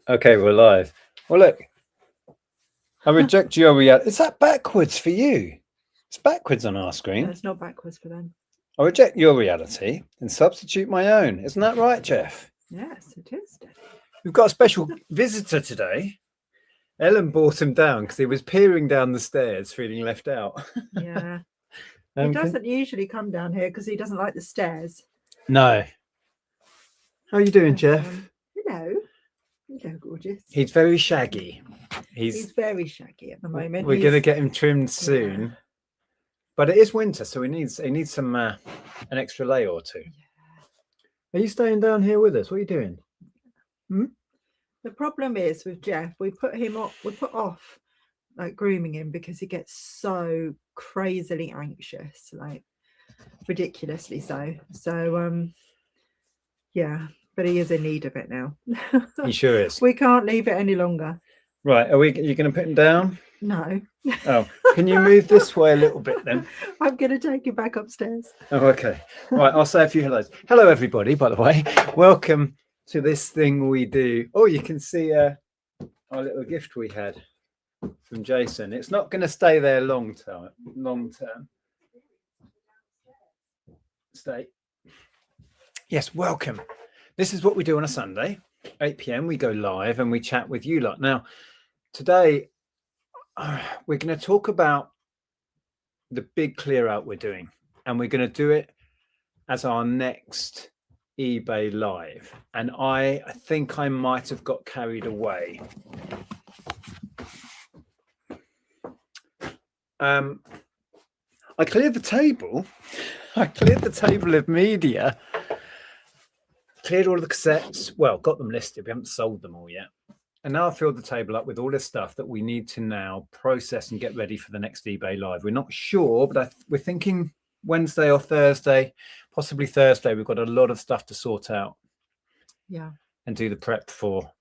Okay, we're live. Well, look, I reject your reality. Is that backwards for you? It's backwards on our No, screen. it's not backwards for them. I reject your reality and substitute my own. Isn't that right, Jeff? Yes, it is. We've got a special visitor today. Ellen brought him down because he was peering down the stairs, feeling left out. Yeah. He doesn't usually come down here because he doesn't like the stairs. No. How are you doing, Jeff? Hello. Hello, gorgeous. He's very shaggy. He's very shaggy at the moment. We're going to get him trimmed soon. Yeah. But it is winter, so he needs some an extra layer or two. Yeah. Are you staying down here with us? What are you doing? The problem is with Jeff, we put off like grooming him because he gets so crazily anxious, like ridiculously so. So yeah, but he is in need of it now. He sure is. We can't leave it any longer. Right, are you going to put him down? No. Oh, can you move this way a little bit then? I'm going to take you back upstairs. Oh, okay. Right, I'll say a few hellos. Hello, everybody, by the way. Welcome to this thing we do. Oh, you can see our little gift we had from Jason. It's not going to stay there long term. Stay. Yes, welcome. This is what we do on a Sunday, 8 p.m. We go live and we chat with you lot. Now, today, we're going to talk about the big clear out we're doing, and we're going to do it as our next eBay live. And I think I might have got carried away. I cleared the table. I cleared the table of media. Cleared all of the cassettes. Well, got them listed. We haven't sold them all yet. And now I've filled the table up with all this stuff that we need to now process and get ready for the next eBay live. We're not sure, but we're thinking Wednesday or Thursday, possibly Thursday. We've got a lot of stuff to sort out. Yeah. And do the prep for.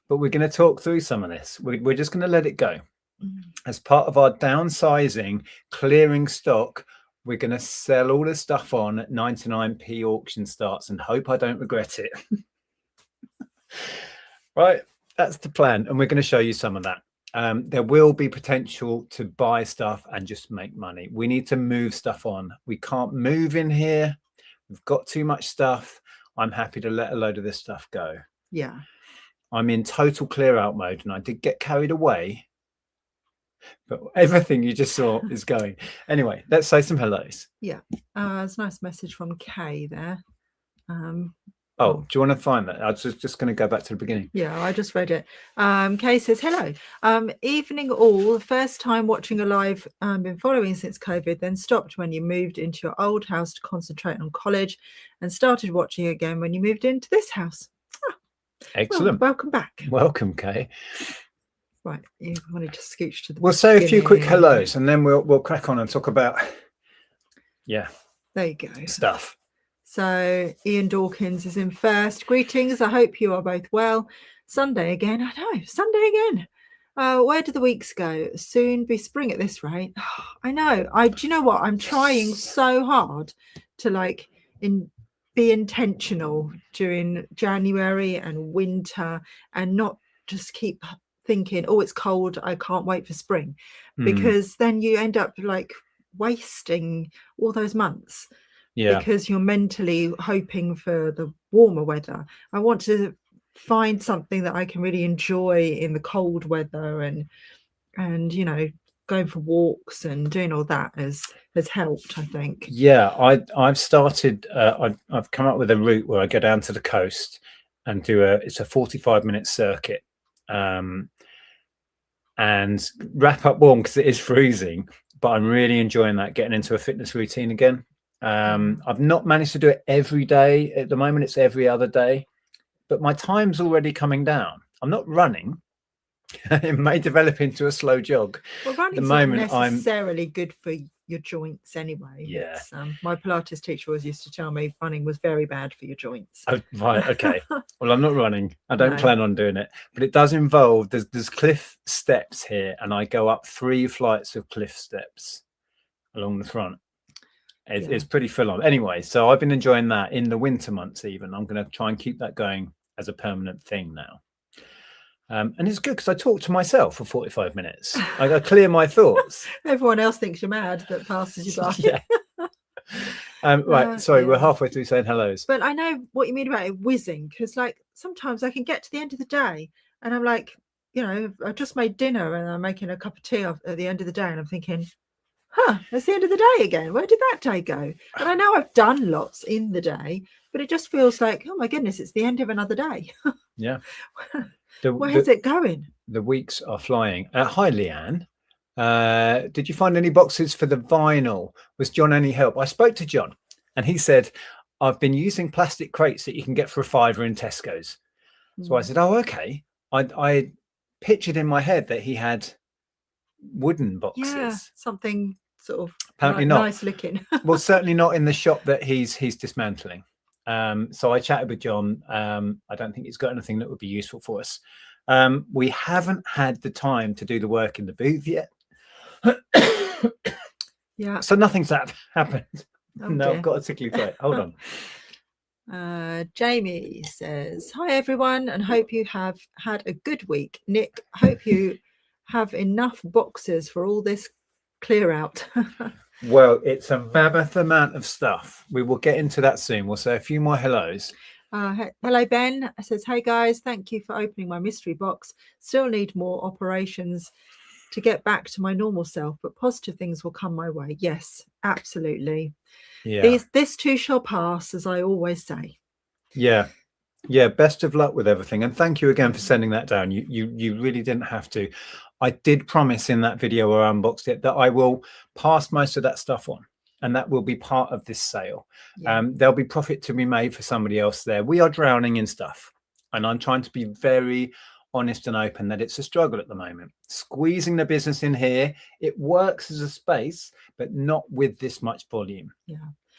But we're going to talk through some of this. We're just going to let it go. As part of our downsizing, clearing stock, we're going to sell all this stuff on at 99p auction starts and hope I don't regret it. Right. That's the plan. And we're going to show you some of that. There will be potential to buy stuff and just make money. We need to move stuff on. We can't move in here. We've got too much stuff. I'm happy to let a load of this stuff go. Yeah. I'm in total clear out mode and I did get carried away. But everything you just saw is going. Anyway, let's say some hellos. Yeah. It's a nice message from Kay there. Do you want to find that? I was just going to go back to the beginning. Yeah, I just read it. Kay says, hello. Evening all. First time watching a live. Been following since COVID, then stopped when you moved into your old house to concentrate on college and started watching again when you moved into this house. Excellent. Well, welcome back. Welcome, Kay. Right, you wanted to scooch to the We'll say a few quick hellos and then we'll crack on and talk about there you go. Stuff. So Ian Dawkins is in first. Greetings. I hope you are both well. Sunday again. I know, Sunday again. Where do the weeks go? Soon be spring at this rate. I know. Do you know what? I'm trying so hard to be intentional during January and winter and not just keep thinking, oh, it's cold, I can't wait for spring, because then you end up wasting all those months because you're mentally hoping for the warmer weather. I want to find something that I can really enjoy in the cold weather, and going for walks and doing all that has helped, I think. I've started I've come up with a route where I go down to the coast and it's a 45-minute circuit and wrap up warm because it is freezing, but I'm really enjoying that, getting into a fitness routine again. I've not managed to do it every day. At the moment it's every other day, but my time's already coming down. I'm not running. It may develop into a slow jog. Well, running's not necessarily good for your joints anyway. Yeah. My Pilates teacher always used to tell me running was very bad for your joints. Oh, right. Okay. Well, I'm not running. I don't plan on doing it, but it does involve, there's cliff steps here, and I go up 3 flights of cliff steps along the front. It's pretty full on. Anyway, so I've been enjoying that in the winter months even. I'm going to try and keep that going as a permanent thing now. And it's good because I talk to myself for 45 minutes. I clear my thoughts. Everyone else thinks you're mad that passes you by. Yeah. Right. Sorry, we're halfway through saying hellos. But I know what you mean about it whizzing, because like sometimes I can get to the end of the day and I'm like, you know, I've just made dinner and I'm making a cup of tea at the end of the day and I'm thinking, it's the end of the day again. Where did that day go? And I know I've done lots in the day, but it just feels like, oh my goodness, it's the end of another day. Yeah. Where's it going? The weeks are flying. Hi, Leanne. Did you find any boxes for the vinyl? Was John any help? I spoke to John and he said, I've been using plastic crates that you can get for £5 in Tesco's. So I said, oh, okay. I pictured in my head that he had wooden boxes. Yeah, something sort of apparently not nice looking. Well, certainly not in the shop that he's dismantling. So I chatted with John. I don't think he's got anything that would be useful for us. We haven't had the time to do the work in the booth yet. Yeah. So nothing's happened. Oh, no, dear. I've got a tickly throat. Hold on. Jamie says, hi everyone, and hope you have had a good week. Nick, hope you have enough boxes for all this clear out. Well, it's a mammoth amount of stuff. We will get into that soon. We'll say a few more hellos. Hello, Ben. Says, hey guys, thank you for opening my mystery box. Still need more operations to get back to my normal self, but positive things will come my way. Yes, absolutely. Yeah. This too shall pass, as I always say. Yeah. Best of luck with everything, and thank you again for sending that down. You really didn't have to. I did promise in that video where I unboxed it that I will pass most of that stuff on, and that will be part of this sale. Yeah. There'll be profit to be made for somebody else there. We are drowning in stuff, and I'm trying to be very honest and open that it's a struggle at the moment. Squeezing the business in here, it works as a space, but not with this much volume. Yeah.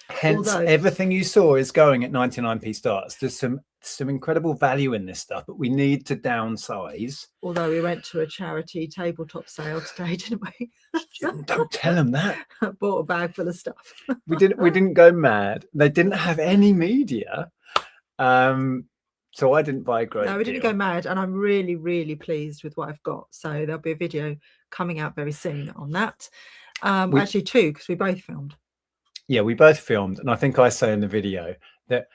Hence, everything you saw is going at 99p starts. There's some incredible value in this stuff, but we need to downsize. Although we went to a charity tabletop sale today, didn't we? Don't tell them that. Bought a bag full of stuff. We didn't go mad. They didn't have any media. So I didn't buy a great No, we didn't deal. go mad, and I'm really, really pleased with what I've got. So there'll be a video coming out very soon on that. Actually, two, because we both filmed. Yeah, we both filmed, and I think I say in the video that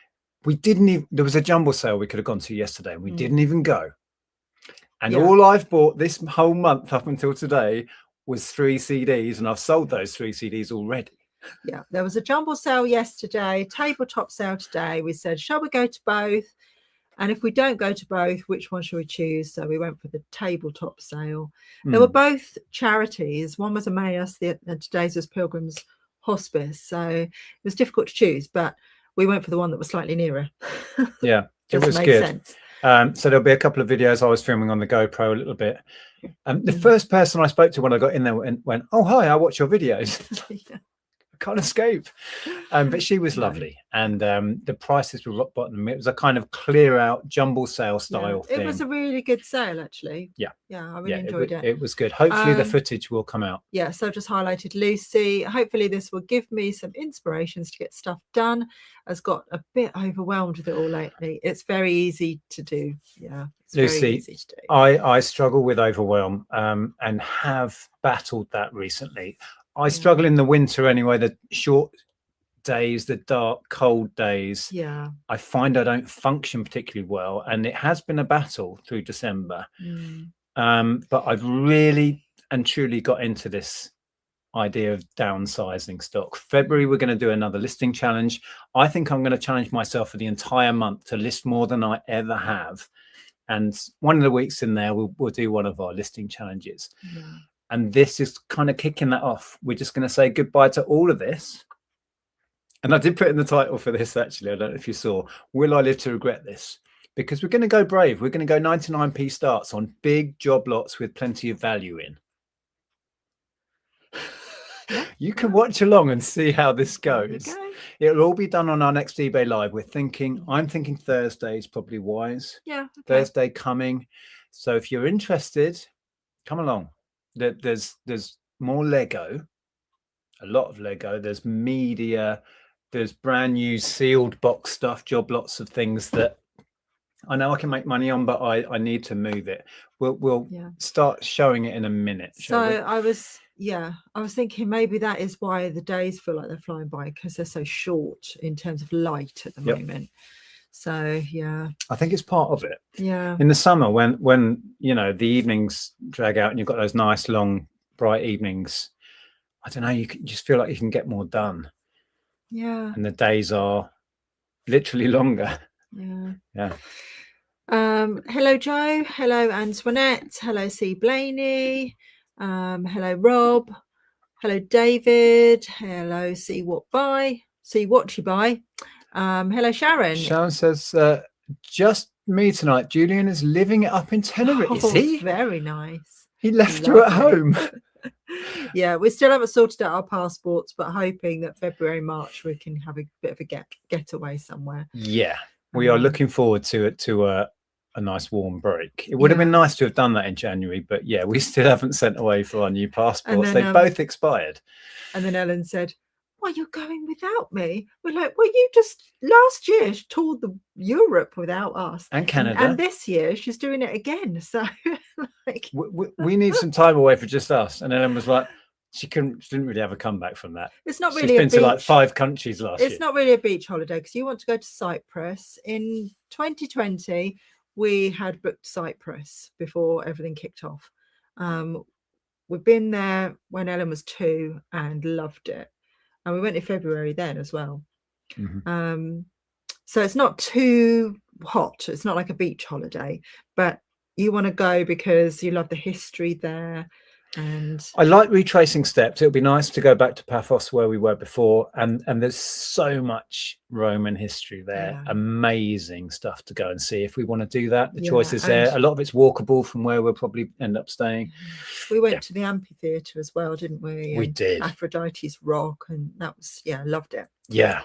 we didn't even. There was a jumble sale we could have gone to yesterday, and we didn't even go. And all I've bought this whole month up until today was 3 CDs, and I've sold those 3 CDs already. Yeah, there was a jumble sale yesterday, tabletop sale today. We said, shall we go to both? And if we don't go to both, which one should we choose? So we went for the tabletop sale. They were both charities. One was Emmaus, and today's was Pilgrim's Hospice. So it was difficult to choose, but we went for the one that was slightly nearer. Yeah, it was good. So there'll be a couple of videos I was filming on the GoPro a little bit. The first person I spoke to when I got in there went, oh, hi, I watch your videos. Yeah. I can't escape. But she was lovely. And the prices were rock bottom. It was a kind of clear out jumble sale style thing. It was a really good sale, actually. Yeah. Yeah, I really enjoyed it. It was good. Hopefully the footage will come out. Yeah, so I've just highlighted Lucy. Hopefully this will give me some inspirations to get stuff done. I've got a bit overwhelmed with it all lately. It's very easy to do. Yeah, it's Lucy, very easy to do. I struggle with overwhelm and have battled that recently. I struggle in the winter anyway, the short days, the dark, cold days. Yeah. I find I don't function particularly well, and it has been a battle through December. But I've really and truly got into this idea of downsizing stock. February, we're going to do another listing challenge. I think I'm going to challenge myself for the entire month to list more than I ever have. And one of the weeks in there, we'll do one of our listing challenges. Yeah. And this is kind of kicking that off. We're just going to say goodbye to all of this. And I did put in the title for this, actually. I don't know if you saw, Will I Live to Regret This? Because we're going to go brave. We're going to go 99p starts on big job lots with plenty of value in. Yeah. You can watch along and see how this goes. It'll all be done on our next eBay Live. I'm thinking Thursday is probably wise. Yeah. Okay. Thursday coming. So if you're interested, come along. There's more Lego, a lot of Lego. There's media. There's brand new sealed box stuff, job lots of things that I know I can make money on, but I need to move it. We'll Yeah. start showing it in a minute. So Shall we? I was thinking maybe that is why the days feel like they're flying by, because they're so short in terms of light at the moment. So yeah, I think it's part of it. yeah. In the summer, when you know the evenings drag out and you've got those nice long bright evenings, I don't know, you just feel like you can get more done. Yeah. And the days are literally longer. Yeah. Yeah. Hello Joe, hello Antoinette, hello C Blaney, hello Rob, hello David, hello see what you buy. Hello Sharon. Sharon says, just me tonight. Julian is living it up in Tenerife. Is he? Very nice. He left you at home. Yeah, we still haven't sorted out our passports, but hoping that February, March we can have a bit of a getaway somewhere. Yeah, we are looking forward to it, to a nice warm break. It would have been nice to have done that in January, but yeah, we still haven't sent away for our new passports. They both expired. And then Ellen said, "Well, you're going without me." We're like, "Well, you just last year toured the Europe without us, and Canada, and this year she's doing it again." So, like, we need some time away for just us. And Ellen was like, she didn't really have a comeback from that. It's not really. She's been to like 5 countries last year. It's not really a beach holiday because you want to go to Cyprus. In 2020, we had booked Cyprus before everything kicked off. We've been there when Ellen was 2 and loved it. And we went in February then as well. So it's not too hot. It's not like a beach holiday, but you want to go because you love the history there. And I like retracing steps. It would be nice to go back to Paphos where we were before, and there's so much Roman history there. Amazing stuff to go and see if we want to do that. The choice is there. A lot of it's walkable from where we'll probably end up staying. We went to the amphitheatre as well, didn't we? We did. Aphrodite's Rock, and that was loved it. Yeah.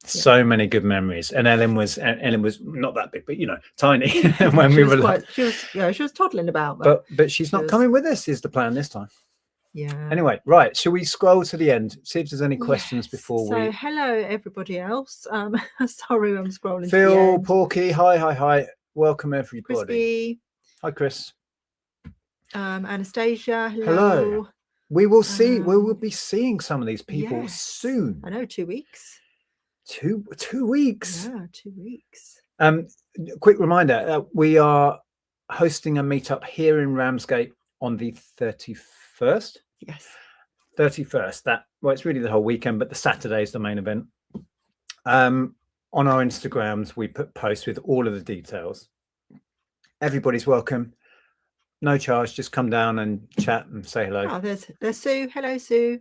So many good memories. And Ellen was not that big, but tiny when we were she was toddling about, but she's not coming with us is the plan this time. Yeah. Anyway, right, shall we scroll to the end, see if there's any questions before we hello everybody else. Sorry, I'm scrolling. Phil, Porky, hi, welcome everybody. Crispy. Hi Chris. Anastasia, hello. We will see, we will be seeing some of these people soon. I know, 2 weeks. 2 weeks. Yeah, 2 weeks. Quick reminder, we are hosting a meetup here in Ramsgate on the 31st. Yes. 31st. It's really the whole weekend, but the Saturday is the main event. On our Instagrams, we put posts with all of the details. Everybody's welcome. No charge, just come down and chat and say hello. Oh, there's Sue. Hello, Sue.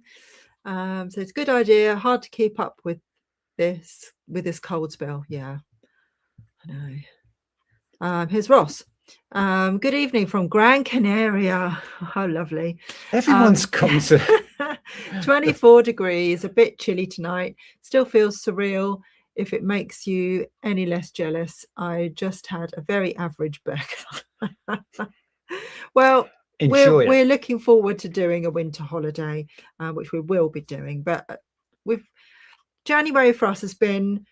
So it's a good idea. Hard to keep up with this cold spell. Yeah, I know. Here's Ross. Good evening from Gran Canaria. How lovely. Everyone's come to 24 degrees, a bit chilly tonight. Still feels surreal. If it makes you any less jealous, I just had a very average burger. Well, we're looking forward to doing a winter holiday, which we will be doing, but January for us has been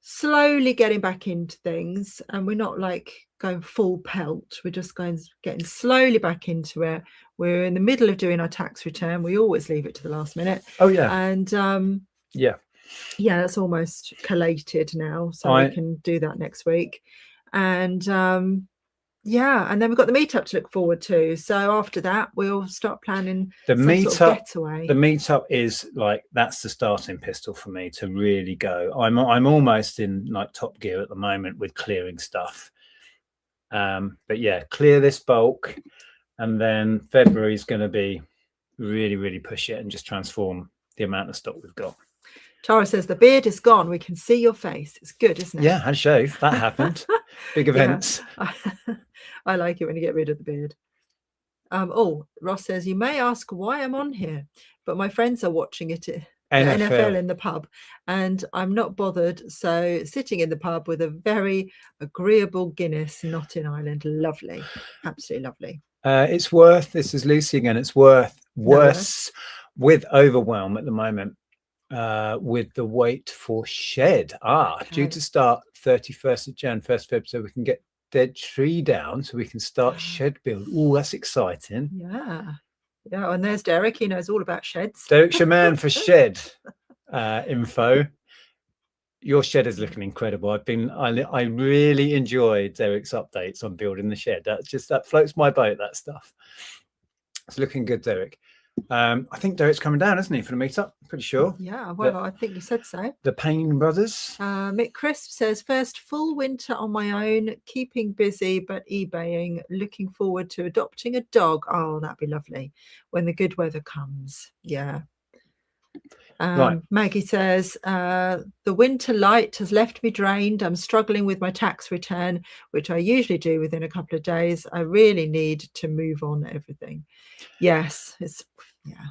slowly getting back into things, and we're not like going full pelt. We're just getting slowly back into it. We're in the middle of doing our tax return. We always leave it to the last minute. Oh yeah. And yeah, that's almost collated now, so we can do that next week. And and then we've got the meetup to look forward to. So after that, we'll start planning the meetup. Sort of getaway. The meetup is that's the starting pistol for me to really go. I'm almost in like top gear at the moment with clearing stuff. But yeah, clear this bulk, and then February is going to be really, really push it and just transform the amount of stock we've got. Tara says the beard is gone. We can see your face. It's good, isn't it? Yeah, had a shave. That happened. Big events. I like it when you get rid of the beard. Ross says, you may ask why I'm on here, but my friends are watching it NFL in the pub, and I'm not bothered. So sitting in the pub with a very agreeable Guinness, not in Ireland. Lovely. Absolutely lovely. It's worth, this is Lucy again, it's worse with overwhelm at the moment. With the wait for shed due to start 31st of Jan, 1st Feb, so we can get dead tree down so we can start shed build. Oh, that's exciting. Yeah. Yeah. And there's Derek. He knows all about sheds. Derek's your man for shed info. Your shed is looking incredible. I really enjoyed Derek's updates on building the shed. That floats my boat, that stuff. It's looking good, Derek. I think Derek's coming down, isn't he, for the meetup? Pretty sure. Yeah, well, I think you said so. The Payne brothers. Mick Crisp says, first full winter on my own, keeping busy but eBaying, looking forward to adopting a dog. Oh, that'd be lovely when the good weather comes. Yeah. Right. Maggie says, the winter light has left me drained. I'm struggling with my tax return, which I usually do within a couple of days. I really need to move on everything. Yes,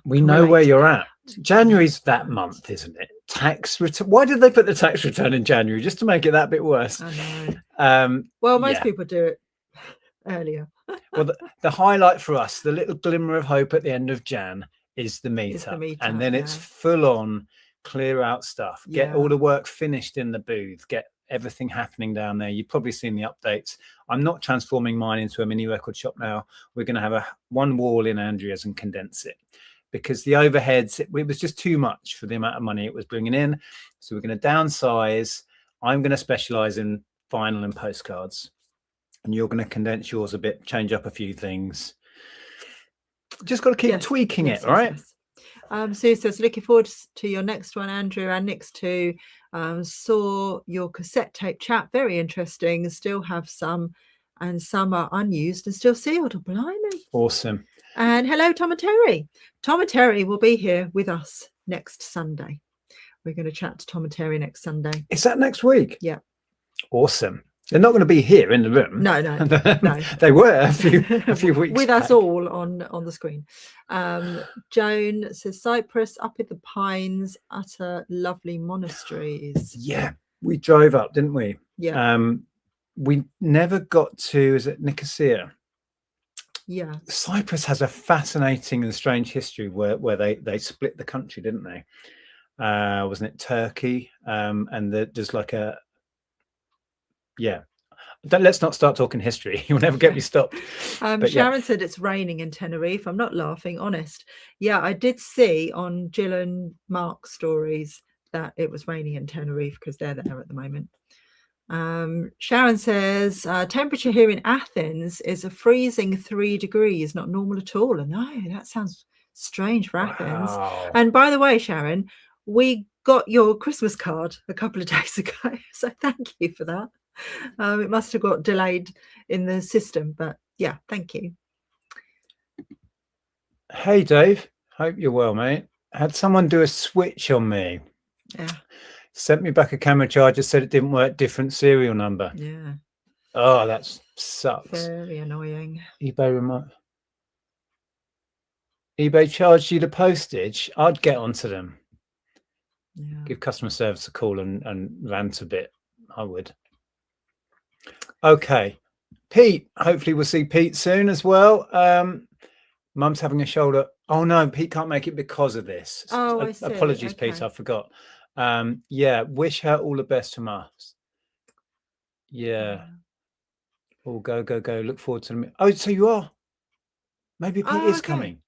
we know where you're at. January's that month, isn't it? Tax return. Why did they put the tax return in January? Just to make it that bit worse. I know. Well, most people do it earlier. Well, the highlight for us, the little glimmer of hope at the end of Jan, is the meetup, and then it's full on clear out stuff. Get all the work finished in the booth. Get everything happening down there. You've probably seen the updates. I'm not transforming mine into a mini record shop now. We're going to have one wall in Andrea's and condense it, because the overheads, it was just too much for the amount of money it was bringing in. So we're going to downsize. I'm going to specialize in vinyl and postcards, and you're going to condense yours a bit, change up a few things. Just got to keep tweaking it, right? Sue says, looking forward to your next one, Andrew, and next to saw your cassette tape chat. Very interesting. Still have some, and some are unused and still sealed. Oh, blimey. Awesome. And hello, Tom and Terry. Tom and Terry will be here with us next Sunday. We're going to chat to Tom and Terry next Sunday. Is that next week? Yeah. Awesome. They're not going to be here in the room. No. They were a few weeks with back. us all on the screen. Joan says, Cyprus up in the Pines, utter lovely monasteries. Yeah, we drove up, didn't we? Yeah. We never got to, is it Nicosia? Yeah. Cyprus has a fascinating and strange history where they split the country, didn't they? Wasn't it Turkey? And there's like a, yeah. Let's not start talking history. You'll never get me stopped. Sharon said it's raining in Tenerife. I'm not laughing, honest. Yeah, I did see on Jill and Mark's stories that it was raining in Tenerife because they're there at the moment. Sharon says temperature here in Athens is a freezing 3 degrees, not normal at all. And no, that sounds strange for Athens. Wow. And by the way, Sharon, we got your Christmas card a couple of days ago, so thank you for that. It must have got delayed in the system, but yeah, thank you. Hey Dave, hope you're well, mate. Had someone do a switch on me. Yeah. Sent me back a camera charger, said it didn't work, different serial number. Yeah. Oh, that sucks. Very annoying. eBay charged you the postage. I'd get onto them. Yeah. Give customer service a call and rant a bit. I would. Okay. Pete, hopefully we'll see Pete soon as well. Mum's having a shoulder. Oh no, Pete can't make it because of this. Oh, I see. Apologies, Okay. Pete, I forgot. Yeah, wish her all the best from us. Yeah. Oh, go. Look forward to them. Oh, so you are? Maybe Pete is coming.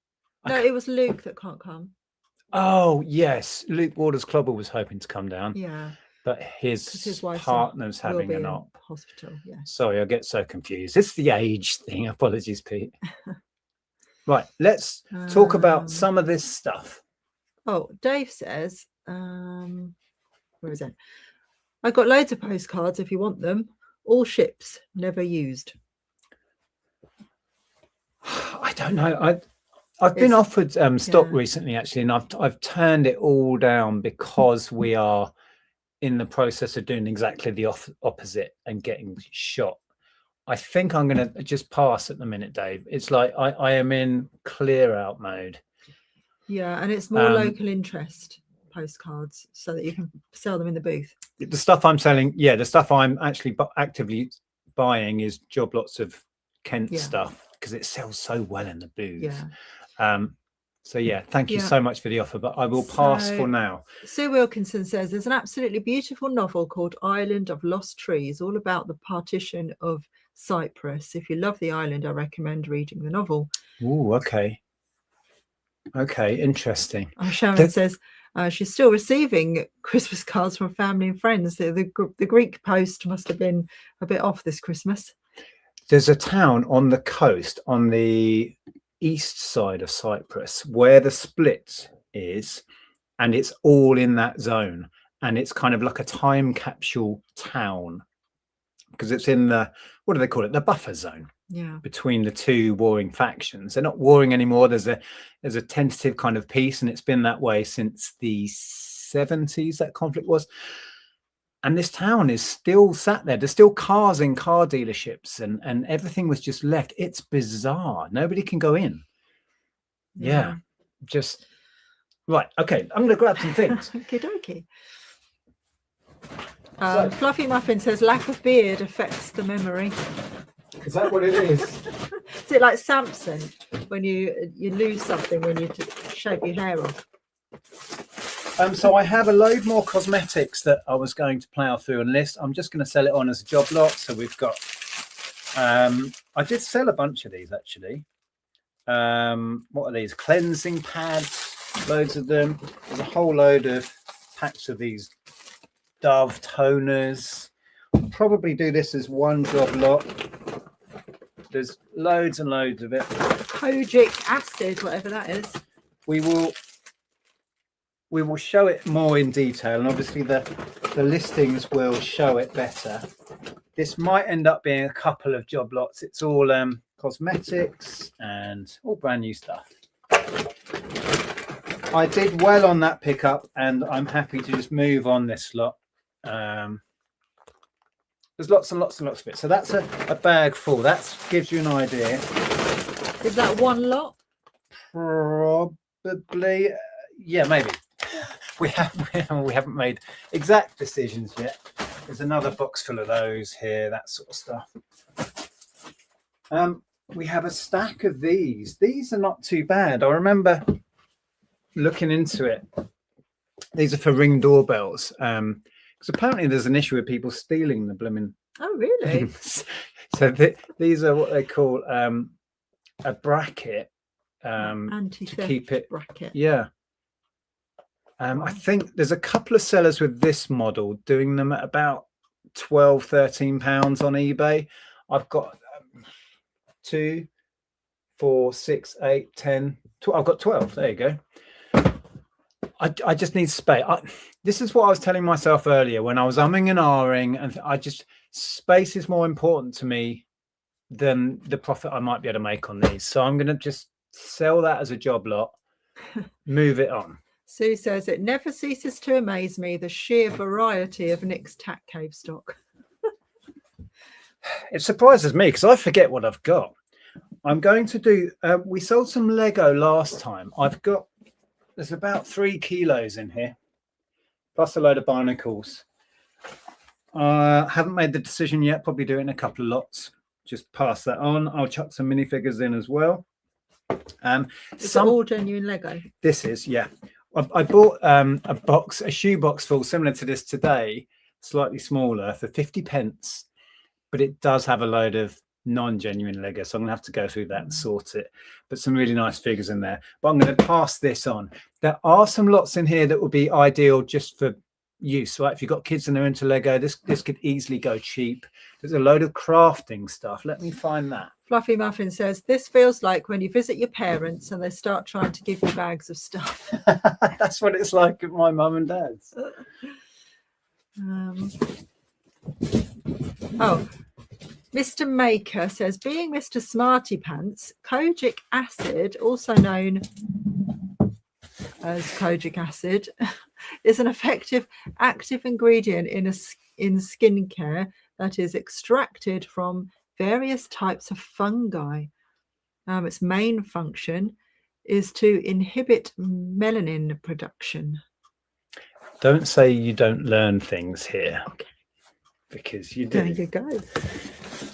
No, it was Luke that can't come. Oh, yes. Luke Waters-Clobber was hoping to come down. Yeah. But his partner's having an op. Hospital, yeah. Sorry, I get so confused. It's the age thing. Apologies, Pete. Right, let's talk about some of this stuff. Oh, Dave says, where is it? I got loads of postcards if you want them. All ships, never used. I don't know. I've been offered stock recently, actually, and I've turned it all down because we are in the process of doing exactly the opposite and getting shot. I think I'm going to just pass at the minute, Dave. It's like I am in clear out mode. Yeah, and it's more local interest postcards so that you can sell them in the booth. The stuff I'm selling, the stuff I'm actually actively buying is job lots of Kent stuff because it sells so well in the booth. Yeah. So yeah, thank you so much for the offer, but I will pass for now. Sue Wilkinson says there's an absolutely beautiful novel called Island of Lost Trees, all about the partition of Cyprus. If you love the island, I recommend reading the novel. Oh, okay. Okay, interesting. Sharon says she's still receiving Christmas cards from family and friends. The Greek post must have been a bit off this Christmas. There's a town on the coast on the east side of Cyprus where the split is, and it's all in that zone, and it's kind of like a time capsule town because it's in the, what do they call it, the buffer zone between the two warring factions. They're not warring anymore. There's a tentative kind of peace, and it's been that way since the 70s that conflict was. And this town is still sat there. There's still cars in car dealerships, and everything was just left. It's bizarre. Nobody can go in. Yeah. Just right. Okay, I'm going to grab some things. Okie dokie. Fluffy Muffin says lack of beard affects the memory. Is that what it is? Is it like Samson when you lose something when you shave your hair off? So I have a load more cosmetics that I was going to plough through and list. I'm just going to sell it on as a job lot. So we've got, I did sell a bunch of these actually. What are these? Cleansing pads, loads of them. There's a whole load of packs of these Dove toners. I'll probably do this as one job lot. There's loads and loads of it. Kojic acid, whatever that is. We will show it more in detail, and obviously the listings will show it better. This might end up being a couple of job lots. It's all cosmetics and all brand new stuff. I did well on that pickup, and I'm happy to just move on this lot. There's lots and lots and lots of it. So that's a bag full. That gives you an idea. Is that one lot? Probably. Yeah, maybe. We haven't made exact decisions yet. There's another box full of those here, that sort of stuff. We have a stack of these. These are not too bad. I remember looking into it. These are for Ring doorbells. Because apparently there's an issue with people stealing the blooming. Oh, really? So these are what they call a bracket to keep it. Bracket. Yeah. I think there's a couple of sellers with this model doing them at about £12-13 on eBay. I've got 2, 4, 6, 8, 10. 12. I've got 12. There you go. I just need space. This is what I was telling myself earlier when I was umming and ahhing, and space is more important to me than the profit I might be able to make on these. So I'm going to just sell that as a job lot, move it on. Sue says it never ceases to amaze me the sheer variety of Nick's Tack Cave stock. It surprises me because I forget what I've got. I'm going to do. We sold some Lego last time. There's about 3 kilos in here, plus a load of barnacles. Haven't made the decision yet. Probably do it in a couple of lots. Just pass that on. I'll chuck some minifigures in as well. It's all genuine Lego. This is, yeah. I bought a shoe box full similar to this today, slightly smaller, for 50p, but it does have a load of non-genuine Lego, so I'm gonna have to go through that and sort it. But some really nice figures in there. But I'm going to pass this on. There are some lots in here that would be ideal just for use. Right, if you've got kids and they're into Lego, this could easily go cheap. There's a load of crafting stuff. Let me find that. Fluffy Muffin says this feels like when you visit your parents and they start trying to give you bags of stuff. That's what it's like at my mum and dad's. Mr. Maker says, being Mr. Smarty Pants, kojic acid, also known as kojic acid, is an effective active ingredient in skincare that is extracted from various types of fungi. Its main function is to inhibit melanin production. Don't say you don't learn things here. Okay. Because you do. There you go.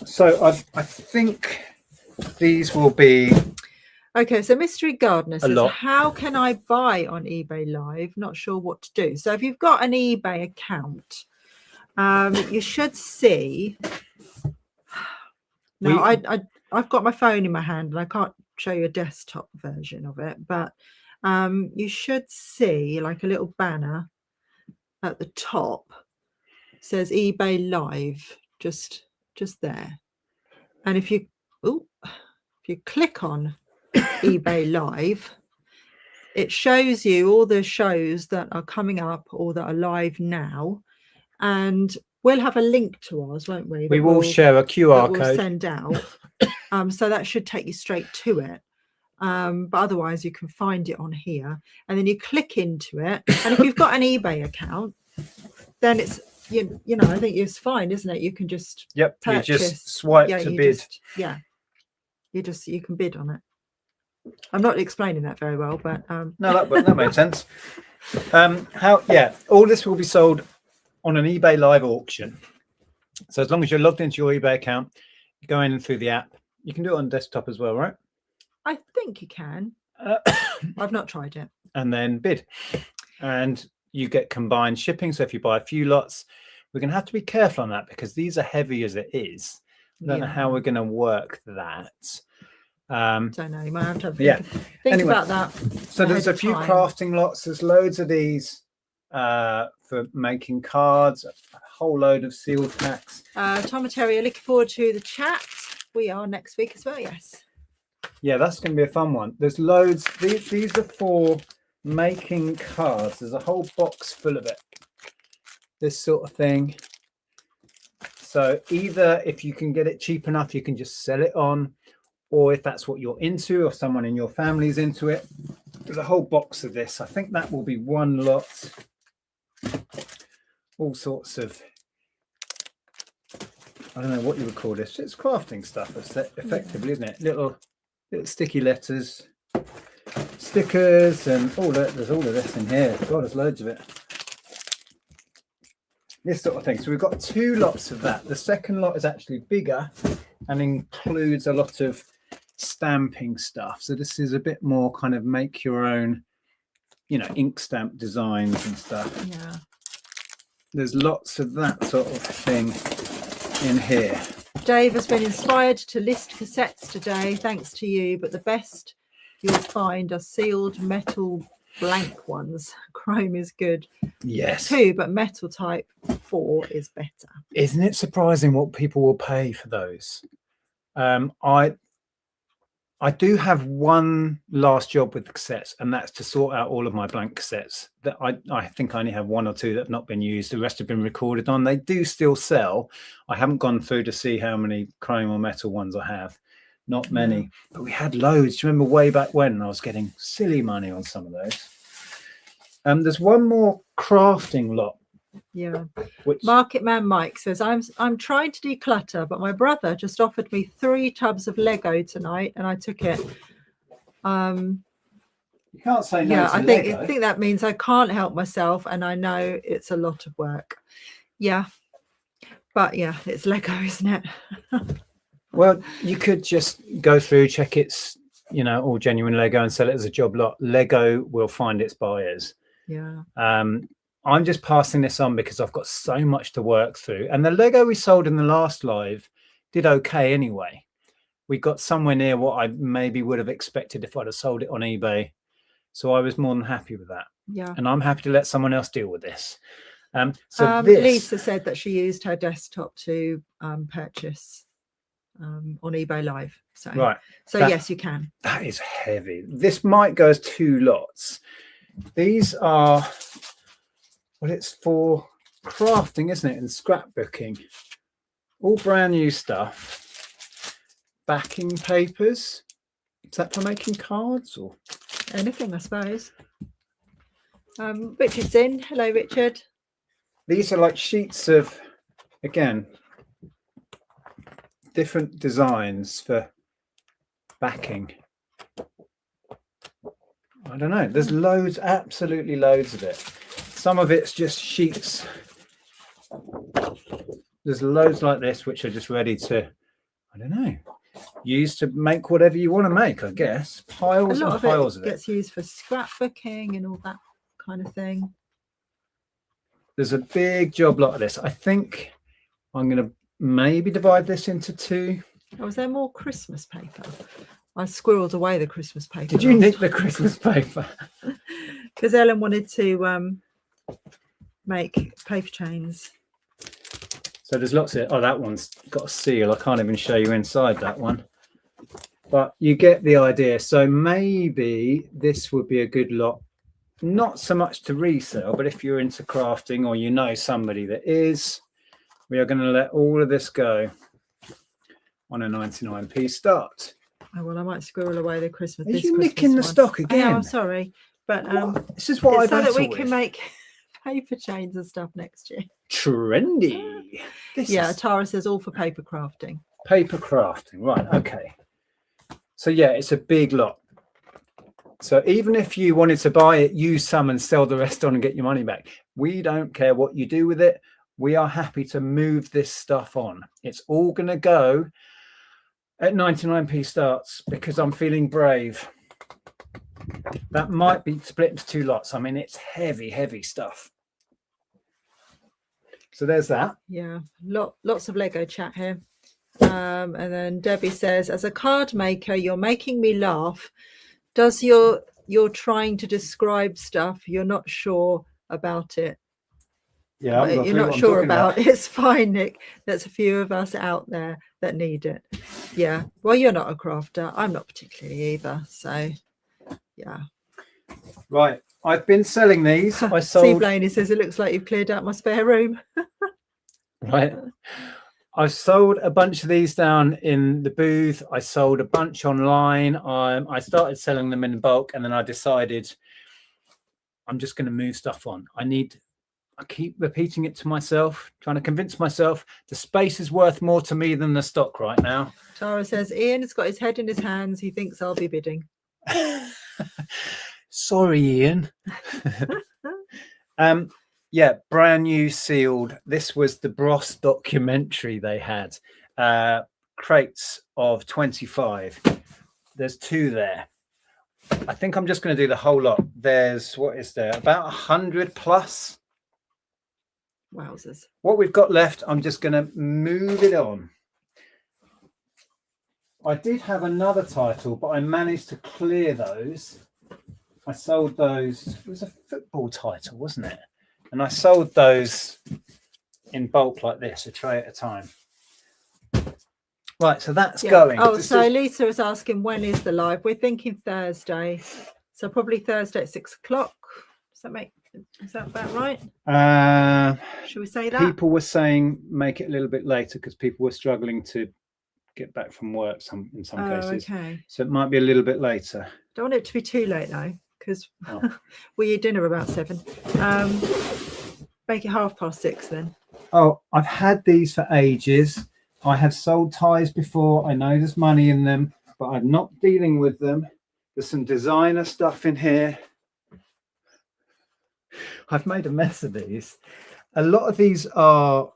So I think these will be. Okay, so Mystery Gardener says, how can I buy on eBay Live? Not sure what to do. So if you've got an eBay account, you should see Now, I've got my phone in my hand and I can't show you a desktop version of it, but you should see like a little banner at the top. It says eBay Live, just there. And if you click on eBay Live, it shows you all the shows that are coming up or that are live now. And we'll have a link to ours, won't we? We will share a QR that we'll code. send out. So that should take you straight to it. But otherwise, you can find it on here. And then you click into it. And if you've got an eBay account, then it's, you know, I think it's fine, isn't it? You can just purchase. You just swipe to bid. You can bid on it. I'm not explaining that very well, but no, that makes sense. All this will be sold on an eBay Live auction. So as long as you're logged into your eBay account, you go in through the app. You can do it on desktop as well, right? I think you can. I've not tried it. And then bid, and you get combined shipping. So if you buy a few lots, we're going to have to be careful on that because these are heavy as it is. I don't know how we're going to work that. Don't know. You might have to think about that. So there's a few crafting lots. There's loads of these for making cards. A whole load of sealed packs. Tom and Terry are looking forward to the chat. We are next week as well. Yes. Yeah, that's going to be a fun one. There's loads. These are for making cards. There's a whole box full of it. This sort of thing. So either if you can get it cheap enough, you can just sell it on, or if that's what you're into or someone in your family's into it, there's a whole box of this. I think that will be one lot. All sorts of, I don't know what you would call this. It's crafting stuff, effectively, isn't it? Little sticky letters, stickers, and there's all of this in here. God, there's loads of it. This sort of thing. So we've got two lots of that. The second lot is actually bigger and includes a lot of stamping stuff. So this is a bit more kind of make your own, ink stamp designs and stuff. Yeah. There's lots of that sort of thing in here. Dave has been inspired to list cassettes today, thanks to you, but the best you'll find are sealed metal blank ones. Chrome is good. Yes. 2, but metal type 4 is better. Isn't it surprising what people will pay for those? I do have one last job with the cassettes, and that's to sort out all of my blank cassettes. That I think I only have 1 or 2 that have not been used. The rest have been recorded on. They do still sell. I haven't gone through to see how many chrome or metal ones I have. Not many, but we had loads. Do you remember way back when I was getting silly money on some of those? There's one more crafting lot. Yeah. Market Man Mike says, I'm trying to declutter, but my brother just offered me 3 tubs of Lego tonight and I took it. You can't say no. Yeah, I think that means I can't help myself, and I know it's a lot of work. Yeah. But yeah, it's Lego, isn't it? Well, you could just go through, check it's, all genuine Lego and sell it as a job lot. Lego will find its buyers. Yeah. I'm just passing this on because I've got so much to work through. And the Lego we sold in the last live did okay anyway. We got somewhere near what I maybe would have expected if I'd have sold it on eBay. So I was more than happy with that. Yeah. And I'm happy to let someone else deal with this. Lisa said that she used her desktop to purchase on eBay Live. So, right. So yes, you can. That is heavy. This might go as 2 lots. These are, well, it's for crafting, isn't it? And scrapbooking. All brand new stuff. Backing papers. Is that for making cards or anything, I suppose? Richard's in. Hello, Richard. These are like sheets of, again, different designs for backing. I don't know. There's loads, absolutely loads of it. Some of it's just sheets. There's loads like this, which are just ready to, I don't know, use to make whatever you want to make, I guess. Piles and piles of it. Gets used for scrapbooking and all that kind of thing. There's a big job lot of this. I think I'm going to maybe divide this into 2. Oh, was there more Christmas paper? I squirreled away the Christmas paper. Did you nick the Christmas paper? Because Ellen wanted to make paper chains. So there's lots of, oh, that one's got a seal. I can't even show you inside that one. But you get the idea. So maybe this would be a good lot, not so much to resell, but if you're into crafting or you know somebody that is, we are going to let all of this go on a 99p start. Oh, well, I might squirrel away the Christmas. Are you nicking the stock again? Oh, I'm sorry. But this is what I so that we with. can make paper chains and stuff next year. Trendy. Yeah, Tara says all for paper crafting. Paper crafting, right? Okay. So yeah, it's a big lot. So even if you wanted to buy it, use some and sell the rest on and get your money back, we don't care what you do with it. We are happy to move this stuff on. It's all going to go at 99p starts because I'm feeling brave. That might be split into two lots. I mean, it's heavy stuff. So there's that. Yeah, lots of Lego chat here. And then Debbie says, as a card maker, you're making me laugh. Does you're trying to describe stuff you're not sure about it? Yeah, you're not sure about. It's fine, Nick. There's a few of us out there that need it. Yeah. Well, you're not a crafter. I'm not particularly either. So, yeah. Right. I've been selling these. I sold. Steve Blaney says it looks like you've cleared out my spare room. Right. I sold a bunch of these down in the booth. I sold a bunch online. I started selling them in bulk, and then I decided I'm just going to move stuff on. I keep repeating it to myself, trying to convince myself the space is worth more to me than the stock right now. Tara says Ian has got his head in his hands. He thinks I'll be bidding. Sorry, Ian. Yeah, brand new sealed. This was the Bros documentary they had. Crates of 25. There's 2 there. I think I'm just going to do the whole lot. There's, what is there? About 100 plus. Wowzers. What we've got left, I'm just going to move it on. I did have another title, but I managed to clear those. I sold those. It was a football title, wasn't it? And I sold those in bulk like this, a tray at a time. Right, so that's going. Oh, so Lisa is asking, when is the live? We're thinking Thursday. So probably Thursday at 6 o'clock. Is that about right? Should we say that? People were saying make it a little bit later because people were struggling to get back from work in some cases. Okay. So it might be a little bit later. Don't want it to be too late though, because we eat dinner about 7. Make it 6:30 then. Oh, I've had these for ages. I have sold ties before. I know there's money in them, but I'm not dealing with them. There's some designer stuff in here. I've made a mess of these. A lot of these are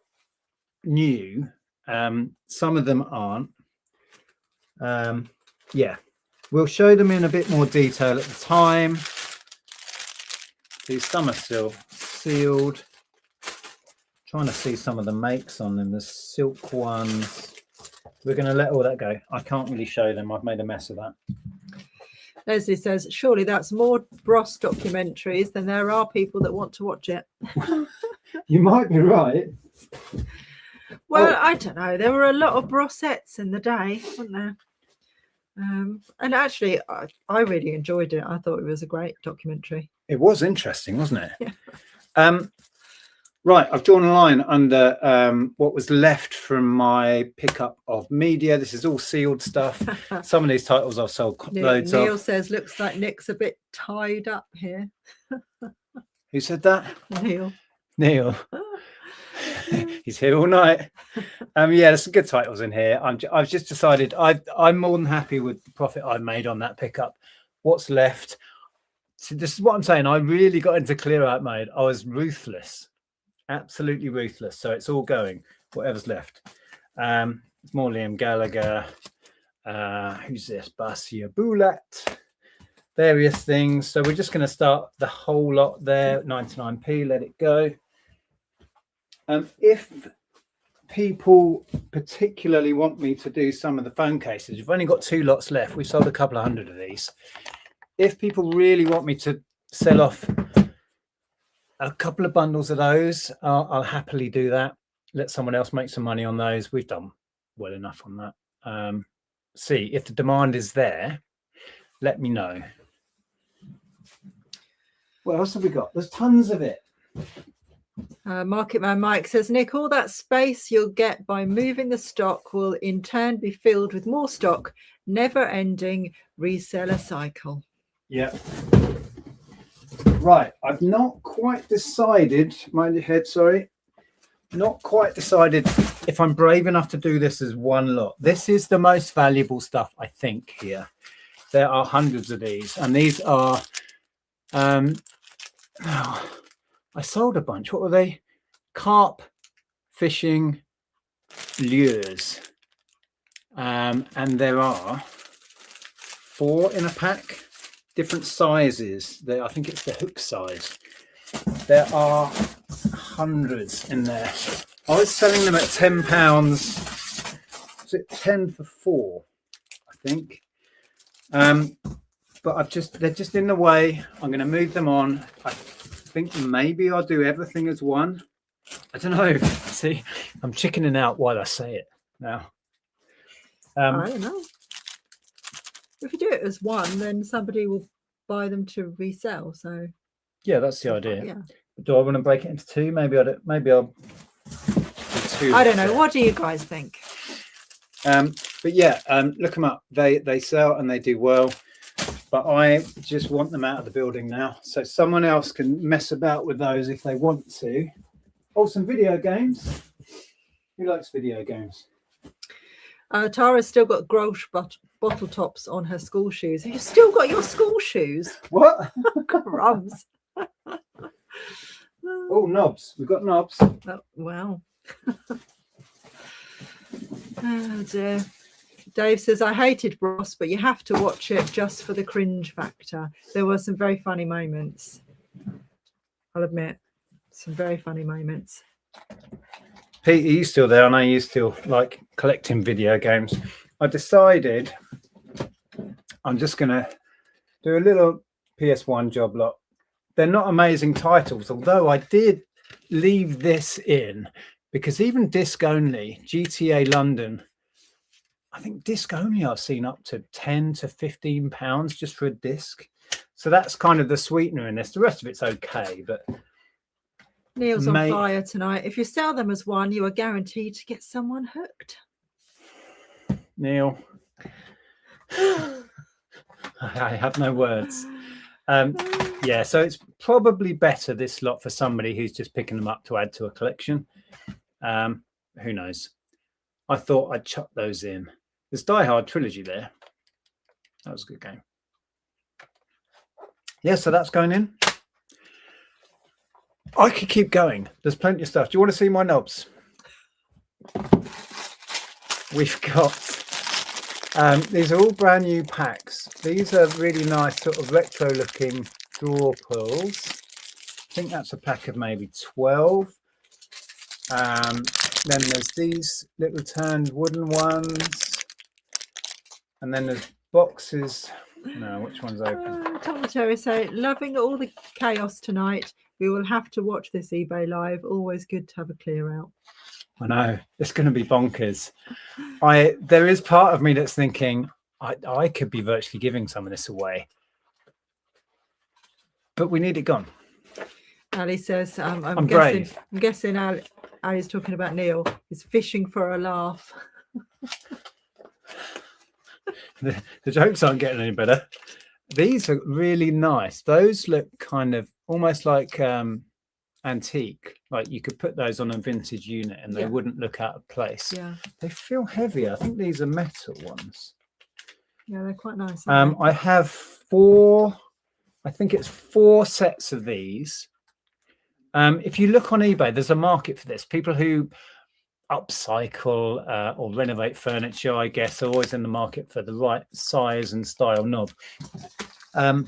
new. Some of them aren't. Yeah, we'll show them in a bit more detail at the time. These, some are still sealed. Trying to see some of the makes on them. The silk ones. We're going to let all that go. I can't really show them. I've made a mess of that. Leslie says, surely that's more Bros documentaries than there are people that want to watch it. You might be right. Well, I don't know. There were a lot of Brossettes in the day, weren't there? And actually, I really enjoyed it. I thought it was a great documentary. It was interesting, wasn't it? Yeah. Right, I've drawn a line under what was left from my pickup of media. This is all sealed stuff. Some of these titles I've sold loads of. Neil says, looks like Nick's a bit tied up here. Who said that? Neil. He's here all night. Yeah, there's some good titles in here. I've just decided I'm more than happy with the profit I've made on that pickup. What's left? So this is what I'm saying. I really got into clear out mode. I was ruthless. Absolutely ruthless. So it's all going, whatever's left. It's more Liam Gallagher. Who's this? Basia Boulat. Various things. So we're just going to start the whole lot there. 99p. Let it go. If people particularly want me to do some of the phone cases, we've only got 2 lots left. We sold a couple of hundred of these. If people really want me to sell off a couple of bundles of those, I'll happily do that. Let someone else make some money on those. We've done well enough on that. See if the demand is there. Let me know. What else have we got? There's tons of it. Marketman Mike says, Nick, all that space you'll get by moving the stock will in turn be filled with more stock. Never ending reseller cycle. Yeah. Right. I've not quite decided, mind your head, sorry. Not quite decided if I'm brave enough to do this as one lot. This is the most valuable stuff, I think, here. There are hundreds of these, and these are I sold a bunch. What were they? Carp fishing lures. And there are 4 in a pack, different sizes. I think it's the hook size. There are hundreds in there. I was selling them at £10. Was it 10 for 4? I think. But they're just in the way. I'm going to move them on. I think maybe I'll do everything as one. I don't know. See, I'm chickening out while I say it now. I don't know. If you do it as one, then somebody will buy them to resell. So yeah, that's the idea. Yeah. Do I want to break it into 2? Maybe I'll do 2. I don't know. What do you guys think? But yeah, look them up. They sell and they do well. But I just want them out of the building now. So someone else can mess about with those if they want to. Oh, some video games. Who likes video games? Tara's still got Grolsch bottle tops on her school shoes. Have you still got your school shoes? What? Crumbs. Oh, knobs. We've got knobs. Oh, wow. Oh, dear. Dave says, I hated Ross, but you have to watch it just for the cringe factor. There were some very funny moments. I'll admit, some very funny moments. Pete, are you still there? I know you still like collecting video games. I decided I'm just going to do a little PS1 job lot. They're not amazing titles, although I did leave this in because even disc only, GTA London, I think disc only I've seen up to £10 to £15 just for a disc. So that's kind of the sweetener in this. The rest of it's okay, but Neil's on fire tonight. If you sell them as one, you are guaranteed to get someone hooked. Neil, I have no words. Yeah, so it's probably better this lot for somebody who's just picking them up to add to a collection. Who knows? I thought I'd chuck those in. There's Die Hard trilogy there. That was a good game. Yeah, so that's going in. I could keep going. There's plenty of stuff. Do you want to see my knobs? We've got these are all brand new packs. These are really nice sort of retro looking drawer pulls. I think that's a pack of maybe 12. Then there's these little turned wooden ones. And then there's boxes. No, which one's open? Tom and Terry say, loving all the chaos tonight. We will have to watch this eBay live. Always good to have a clear out. I know. It's going to be bonkers. There is part of me that's thinking I could be virtually giving some of this away. But we need it gone. Ali says, I'm brave. I'm guessing Ali's talking about Neil. He's fishing for a laugh. The jokes aren't getting any better. These are really nice. Those look kind of almost like antique. Like you could put those on a vintage unit and they wouldn't look out of place. Yeah. They feel heavier. I think these are metal ones. Yeah, they're quite nice. I have 4, I think it's 4 sets of these. If you look on eBay, there's a market for this. People who upcycle or renovate furniture, I guess, are always in the market for the right size and style knob. I'm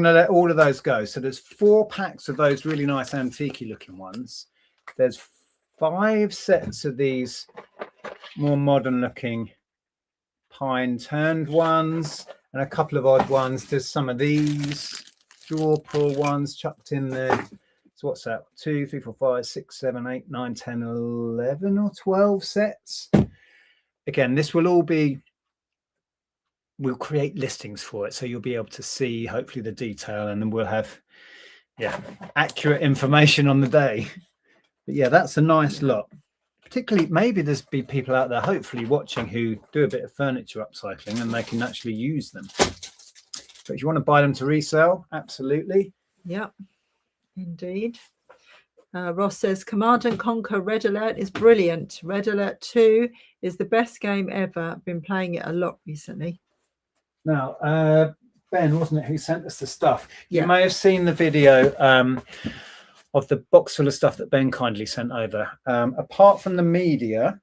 going to let all of those go. So there's 4 packs of those really nice antique looking ones. There's 5 sets of these more modern looking pine turned ones and a couple of odd ones. There's some of these straw pull ones chucked in there. So what's that? 2, 3, 4, 5, 6, 7, 8, 9, 10, 11 or 12 sets. Again, this will all be, we'll create listings for it, so you'll be able to see hopefully the detail, and then we'll have accurate information on the day. But yeah, that's a nice lot. Particularly, maybe there's be people out there hopefully watching who do a bit of furniture upcycling and they can actually use them. But if you want to buy them to resell, absolutely. Yep, indeed. Ross says Command and Conquer Red Alert is brilliant. Red Alert 2 is the best game ever. Been playing it a lot recently. Now, Ben, wasn't it, who sent us the stuff? You may have seen the video of the box full of stuff that Ben kindly sent over. Apart from the media,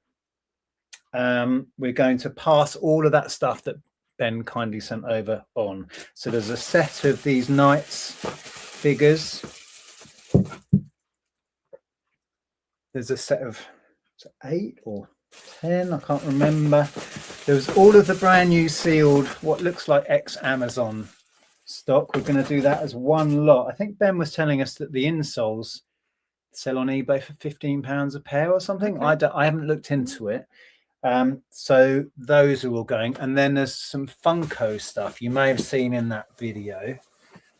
we're going to pass all of that stuff that Ben kindly sent over on. So there's a set of these Knights figures. There's a set of 8 or 10, I can't remember. There was all of the brand new sealed, what looks like ex-Amazon stock. We're going to do that as one lot. I think Ben was telling us that the insoles sell on eBay for £15 a pair or something. Okay. I haven't looked into it. So those are all going. And then there's some Funko stuff you may have seen in that video.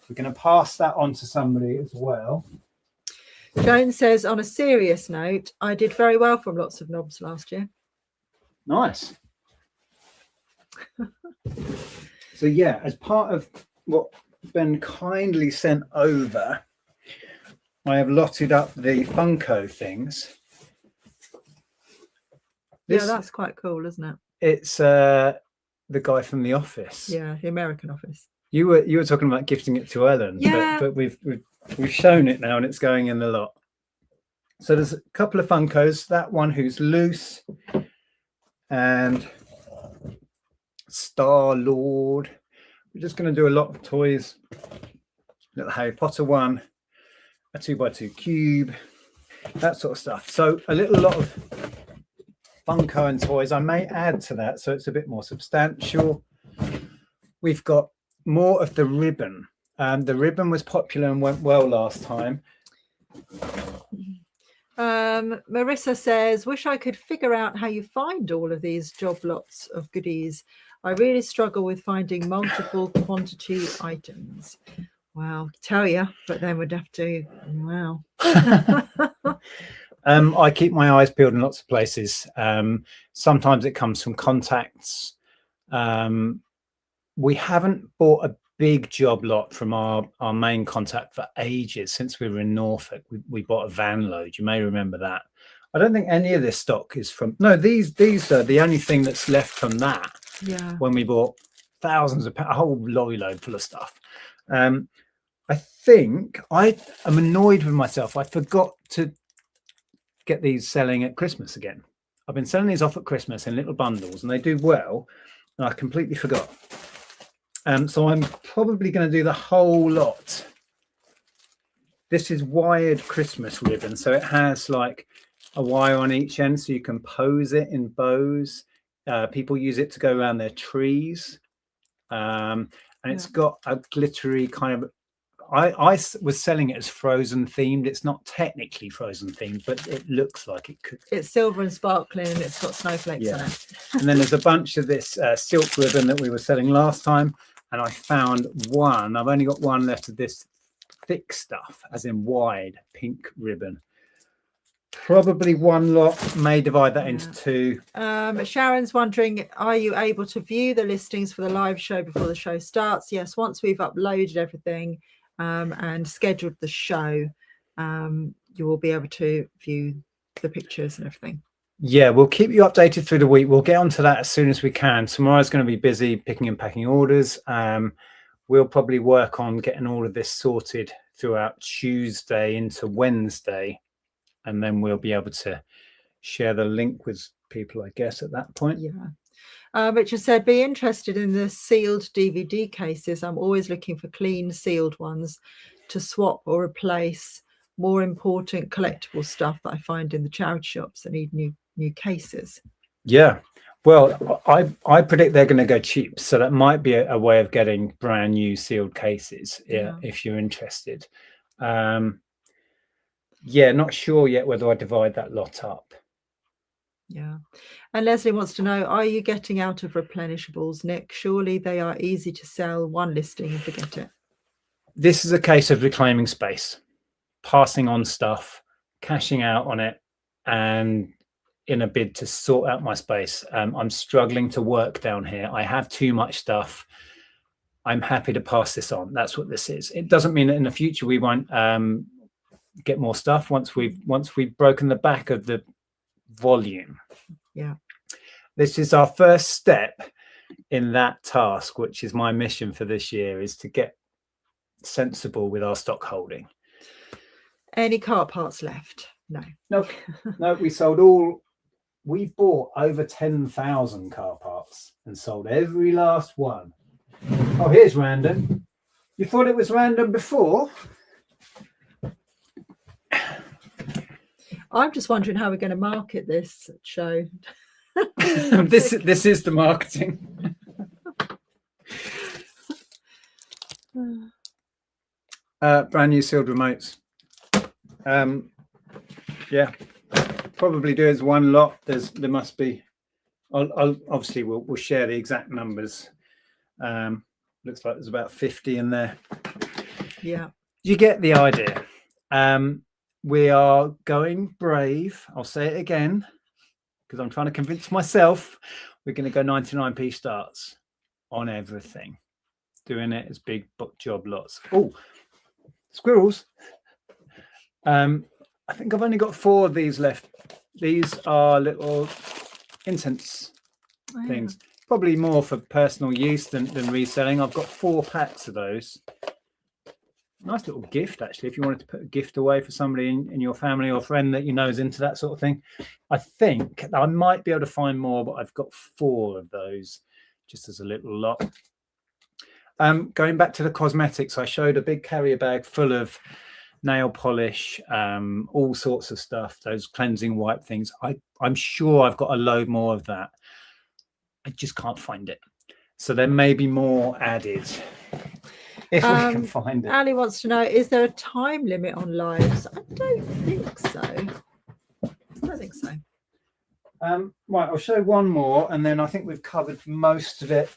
We're going to pass that on to somebody as well. Joan says, on a serious note, I did very well from lots of knobs last year. Nice. So yeah, as part of what Ben kindly sent over, I have lotted up the Funko things. Yeah, that's quite cool, isn't it? It's the guy from The Office. Yeah, the American Office. You were talking about gifting it to Ellen, yeah. but we've shown it now and it's going in the lot. So there's a couple of Funkos. That one who's loose, and Star-Lord. We're just going to do a lot of toys. Little Harry Potter one, a 2x2 cube, that sort of stuff. So a lot of Funko and toys. I may add to that so it's a bit more substantial. We've got more of the ribbon. The ribbon was popular and went well last time. Marissa says, wish I could figure out how you find all of these job lots of goodies. I really struggle with finding multiple quantity items. Wow, tell you, but then we'd have to, wow. I keep my eyes peeled in lots of places. Sometimes it comes from contacts. We haven't bought a big job lot from our main contact for ages. Since we were in Norfolk, we bought a van load. You may remember that. I don't think any of this stock is from, no, these are the only thing that's left from that. Yeah. When we bought thousands of pounds, a whole lorry load full of stuff. I think I am annoyed with myself. I forgot to get these selling at Christmas again. I've been selling these off at Christmas in little bundles and they do well, and I completely forgot. So I'm probably going to do the whole lot. This is wired Christmas ribbon, so it has like a wire on each end so you can pose it in bows. People use it to go around their trees, and it's got a glittery kind of, I was selling it as Frozen themed. It's not technically Frozen themed, but it looks like it could. It's silver and sparkling and it's got snowflakes on it. And then there's a bunch of this silk ribbon that we were selling last time, and I found one. I've only got one left of this thick stuff, as in wide pink ribbon. Probably one lot, may divide that into two. Sharon's wondering, are you able to view the listings for the live show before the show starts? Yes, once we've uploaded everything and scheduled the show, you will be able to view the pictures and everything. Yeah, we'll keep you updated through the week. We'll get onto that as soon as we can. Tomorrow's going to be busy picking and packing orders. We'll probably work on getting all of this sorted throughout Tuesday into Wednesday. And then we'll be able to share the link with people, I guess, at that point. Yeah. Richard said, be interested in the sealed DVD cases. I'm always looking for clean sealed ones to swap or replace more important collectible stuff that I find in the charity shops that need new cases. Yeah. Well, I predict they're going to go cheap. So that might be a way of getting brand new sealed cases, if you're interested. Yeah, not sure yet whether I divide that lot up. Yeah. And Leslie wants to know, are you getting out of replenishables, Nick? Surely they are easy to sell, one listing and forget it. This is a case of reclaiming space, passing on stuff, cashing out on it, and in a bid to sort out my space. I'm struggling to work down here. I have too much stuff. I'm happy to pass this on. That's what this is. It doesn't mean that in the future we won't get more stuff once we've broken the back of the volume. Yeah. This is our first step in that task, which is my mission for this year, is to get sensible with our stock holding. Any car parts left? No. No, we sold all. We've bought over 10,000 car parts and sold every last one. Oh, here's random. You thought it was random before? I'm just wondering how we're going to market this show. This is the marketing. Brand new sealed remotes. Yeah, probably do as one lot. There must be. I'll obviously we'll share the exact numbers. Looks like there's about 50 in there. Yeah, you get the idea. We are going brave. I'll say it again because I'm trying to convince myself. We're going to go 99p starts on everything. Doing it as big book job lots. Oh, squirrels. I think I've only got 4 of these left. These are little incense things. Probably more for personal use than reselling. I've got 4 packs of those. Nice little gift, actually, if you wanted to put a gift away for somebody in your family or friend that you know is into that sort of thing. I think I might be able to find more, but I've got 4 of those just as a little lot. Going back to the cosmetics, I showed a big carrier bag full of nail polish, all sorts of stuff, those cleansing wipe things. I'm sure I've got a load more of that. I just can't find it. So there may be more added if we can find it. Ali wants to know, is there a time limit on lives? I don't think so. Right, I'll show one more and then I think we've covered most of it.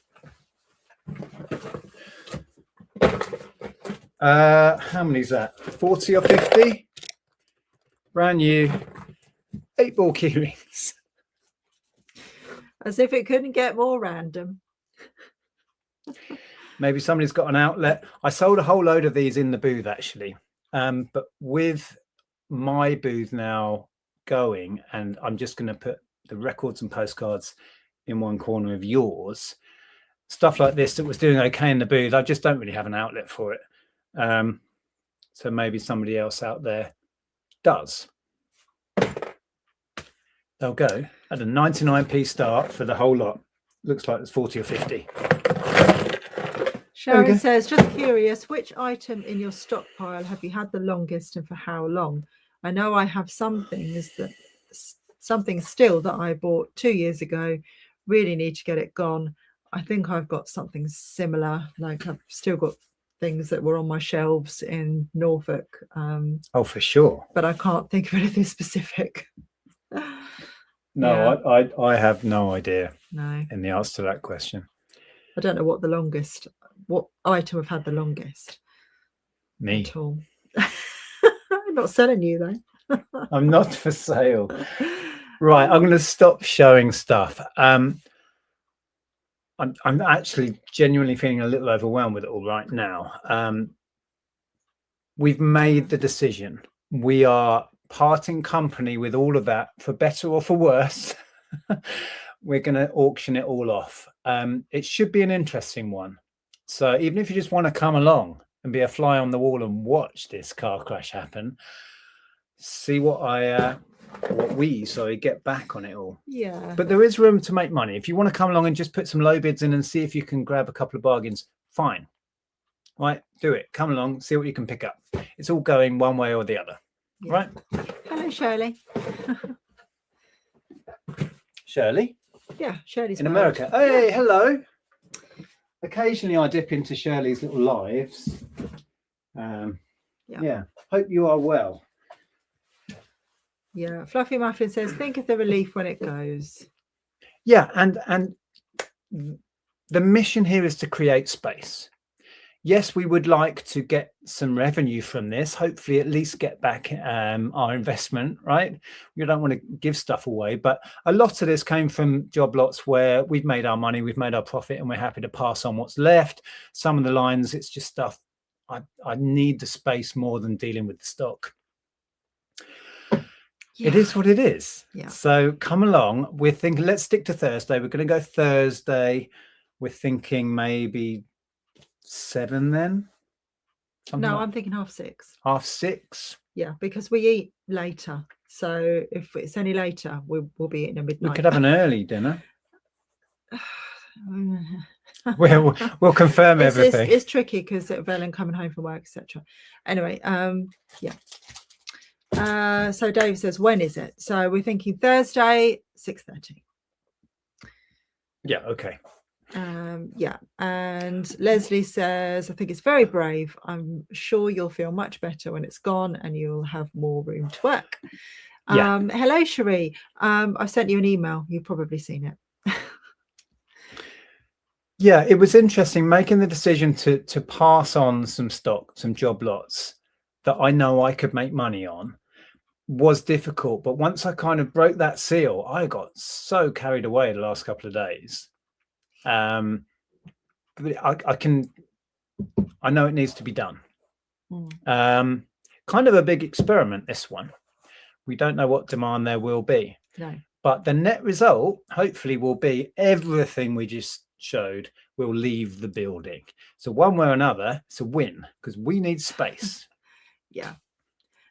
How many is that? 40 or 50? Brand new 8-ball key rings. As if it couldn't get more random. Maybe somebody's got an outlet. I sold a whole load of these in the booth, actually. But with my booth now going, and I'm just going to put the records and postcards in one corner of yours, stuff like this that was doing okay in the booth, I just don't really have an outlet for it. So maybe somebody else out there does. They'll go at a 99p start for the whole lot. Looks like it's 40 or 50. Sharon says, just curious, which item in your stockpile have you had the longest and for how long? I know I have something still that I bought 2 years ago. Really need to get it gone. I think I've got something similar. Like I've still got things that were on my shelves in Norfolk. Oh, for sure. But I can't think of anything specific. No, yeah. I have no idea. No. In the answer to that question. I don't know what item I've had the longest. Me. At all. I'm not selling you though. I'm not for sale. Right, I'm going to stop showing stuff. I'm actually genuinely feeling a little overwhelmed with it all right now. We've made the decision. We are parting company with all of that, for better or for worse. We're going to auction it all off. It should be an interesting one. So even if you just want to come along and be a fly on the wall and watch this car crash happen, see what we get back on it all. Yeah. But there is room to make money. If you want to come along and just put some low bids in and see if you can grab a couple of bargains, fine. Right, do it. Come along, see what you can pick up. It's all going one way or the other. Yeah. Right. Hello, Shirley. Shirley Yeah, Shirley's in well. America. Hey, hello. Occasionally I dip into Shirley's little lives. Yeah. Hope you are well. Yeah. Fluffy Muffin says, think of the relief when it goes. Yeah, and the mission here is to create space. Yes, we would like to get some revenue from this, hopefully at least get back our investment, right? We don't want to give stuff away, but a lot of this came from job lots where we've made our money, we've made our profit, and we're happy to pass on what's left. Some of the lines, it's just stuff I need the space more than dealing with the stock. Yeah. It is what it is. Yeah. So come along. We're thinking, let's stick to Thursday. We're going to go Thursday. We're thinking maybe 7 then. Something No, like I'm thinking 6:30. 6:30. Yeah, because we eat later. So if it's any later, we'll be eating at midnight. We could have an early dinner. We'll confirm everything. It's tricky because of Ellen coming home from work, etc. Anyway, yeah. So Dave says, when is it? So we're thinking Thursday, 6:30. Yeah, okay. Yeah, and Leslie says, I think it's very brave. I'm sure you'll feel much better when it's gone and you'll have more room to work. Yeah. Hello, Cherie. I've sent you an email. You've probably seen it. Yeah, it was interesting making the decision to pass on some stock, some job lots that I know I could make money on was difficult. But once I kind of broke that seal, I got so carried away the last couple of days. But I know it needs to be done. Kind of a big experiment, this one. We don't know what demand there will be. No. But the net result, hopefully, will be everything we just showed will leave the building. So one way or another, it's a win because we need space. Yeah.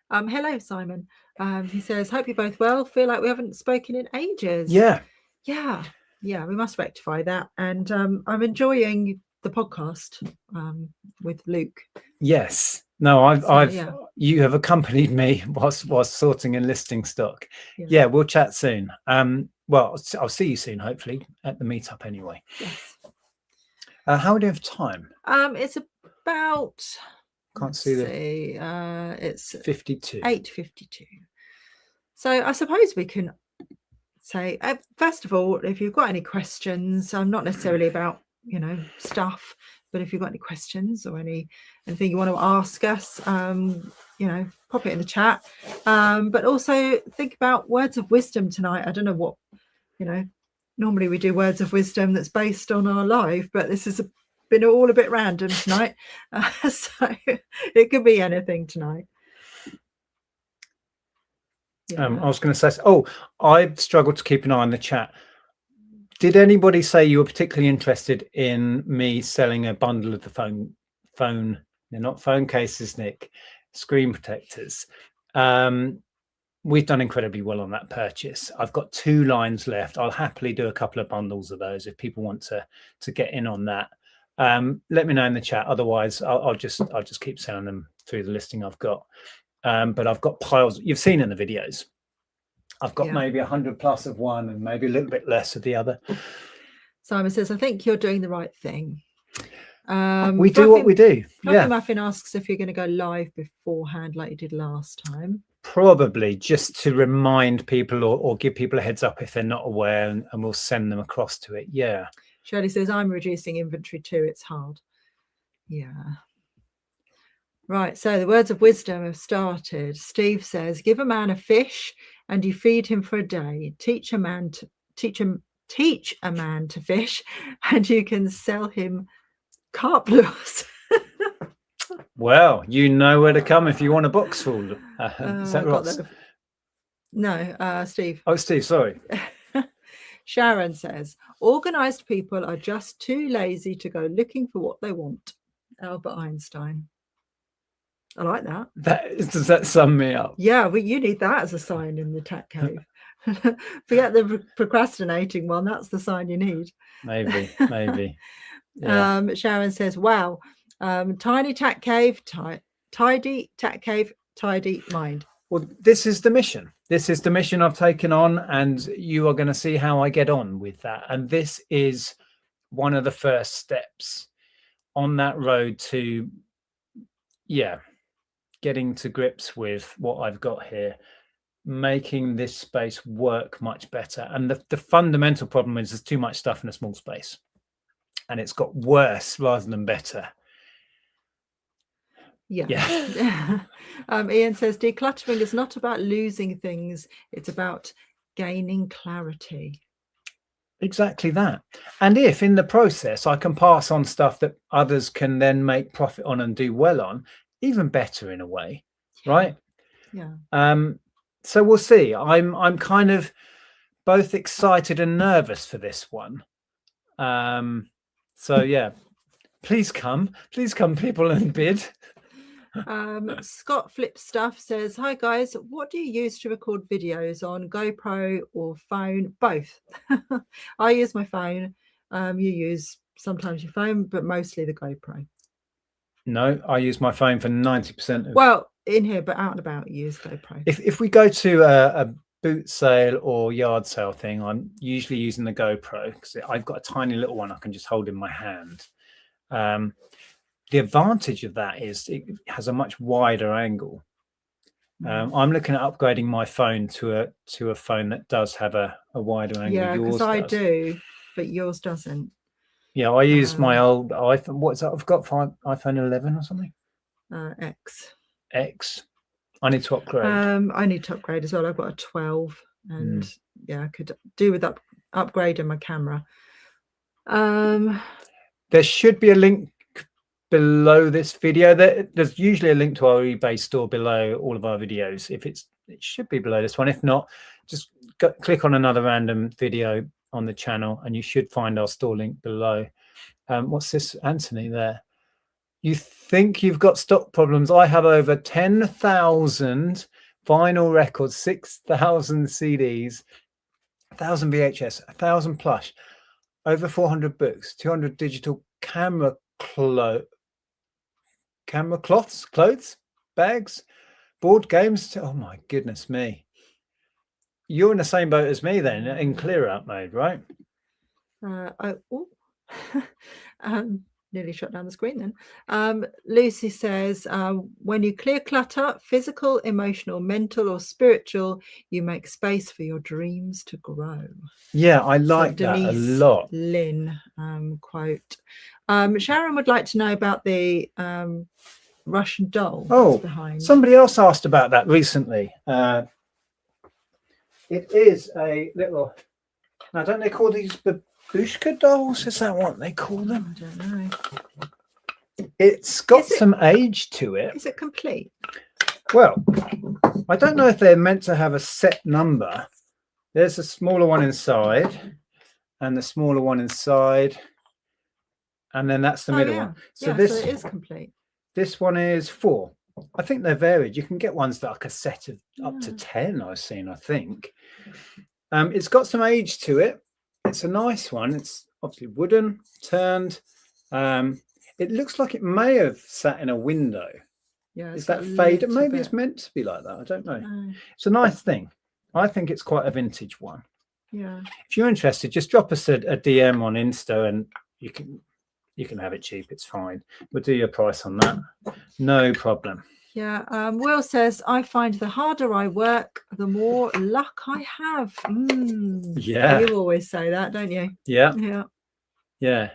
Hello, Simon. He says, hope you're both well. Feel like we haven't spoken in ages. Yeah. Yeah, we must rectify that. And I'm enjoying the podcast with Luke. Yes. No, you have accompanied me whilst sorting and listing stock. Yeah, we'll chat soon. Well, I'll see you soon, hopefully, at the meetup anyway. Yes. How do you have time? It's about, Can't see it's 52. 8:52. So I suppose we can say, first of all, if you've got any questions, not necessarily about, stuff, but if you've got any questions or anything you want to ask us, pop it in the chat. But also think about words of wisdom tonight. I don't know what, normally we do words of wisdom that's based on our life, but this has been all a bit random tonight. So it could be anything tonight. I was going to say, I've struggled to keep an eye on the chat. Did anybody say you were particularly interested in me selling a bundle of the phone? They're not phone cases, Nick, screen protectors. We've done incredibly well on that purchase. I've got 2 lines left. I'll happily do a couple of bundles of those if people want to get in on that. Let me know in the chat. Otherwise, I'll just keep selling them through the listing I've got. But I've got piles. You've seen in the videos. I've got maybe 100 plus of one and maybe a little bit less of the other. Simon says, I think you're doing the right thing. We do what we do. Fluffy Muffin asks if you're going to go live beforehand like you did last time. Probably just to remind people or give people a heads up if they're not aware, and we'll send them across to it. Yeah. Shirley says, I'm reducing inventory too. It's hard. Yeah. Right. So the words of wisdom have started. Steve says, give a man a fish and you feed him for a day. Teach a man to fish and you can sell him carp lures. Well, you know where to come if you want a box full. Is that Ross? No, Steve. Oh, Steve, sorry. Sharon says, organized people are just too lazy to go looking for what they want. Albert Einstein. I like that. Does that sum me up? Yeah, well, you need that as a sign in the tech cave. Forget the procrastinating one. That's the sign you need. Maybe. Yeah. Sharon says, wow, tiny tech cave, tidy tech cave, tidy mind. Well, this is the mission. This is the mission I've taken on, and you are going to see how I get on with that. And this is one of the first steps on that road to, getting to grips with what I've got here, making this space work much better. And the fundamental problem is there's too much stuff in a small space, and it's got worse rather than better. Yeah. Ian says decluttering is not about losing things, it's about gaining clarity. Exactly that. And if in the process I can pass on stuff that others can then make profit on and do well on, even better in a way, right? Yeah. So we'll see. I'm kind of both excited and nervous for this one. So yeah, please come people and bid. Scott Flip Stuff says, hi guys, what do you use to record videos on GoPro or phone? Both. I use my phone. You use sometimes your phone, but mostly the GoPro. No, I use my phone for 90% of... Well, in here, but out and about, you use GoPro. If we go to a boot sale or yard sale thing, I'm usually using the GoPro because I've got a tiny little one I can just hold in my hand. The advantage of that is it has a much wider angle. I'm looking at upgrading my phone to a phone that does have a wider angle. Yeah, because I do, but yours doesn't. Yeah, I use my old iPhone. What's that? I've got iPhone 11 or something. X. I need to upgrade. I need to upgrade as well. I've got a 12, and yeah, I could do with upgrading my camera. There should be a link below this video. There's usually a link to our eBay store below all of our videos. It should be below this one. If not, just click on another random video on the channel and you should find our store link below. What's this, Anthony, there? You think you've got stock problems? I have over 10,000 vinyl records, 6,000 CDs, 1,000 VHS, 1,000 plush, over 400 books, 200 digital camera cloths, clothes, bags, board games. Oh my goodness me. You're in the same boat as me then, in clear out mode, right? Nearly shut down the screen then. Lucy says, when you clear clutter, physical, emotional, mental or spiritual, you make space for your dreams to grow. Yeah, I like that a lot. Lynn quote. Sharon would like to know about the Russian doll. Oh, behind. Somebody else asked about that recently. It is a little, now don't they call these babushka dolls? Is that what they call them? I don't know. It's got some age to it. Is it complete? Well, I don't know if they're meant to have a set number. There's a smaller one inside and the smaller one inside. And then that's the middle one. So so it is complete. This one is 4. I think they're varied. You can get ones that are like a set of up to 10, I've seen, I think. It's got some age to it. It's a nice one. It's obviously wooden, turned. It looks like it may have sat in a window. Yeah. Is that faded? Maybe it's meant to be like that. I don't know. It's a nice thing. I think it's quite a vintage one. Yeah. If you're interested, just drop us a DM on Insta and you can have it cheap. It's fine. We'll do your price on that. No problem. Yeah. Will says, I find the harder I work, the more luck I have. Yeah. You always say that, don't you? Yeah. Yeah. Yeah.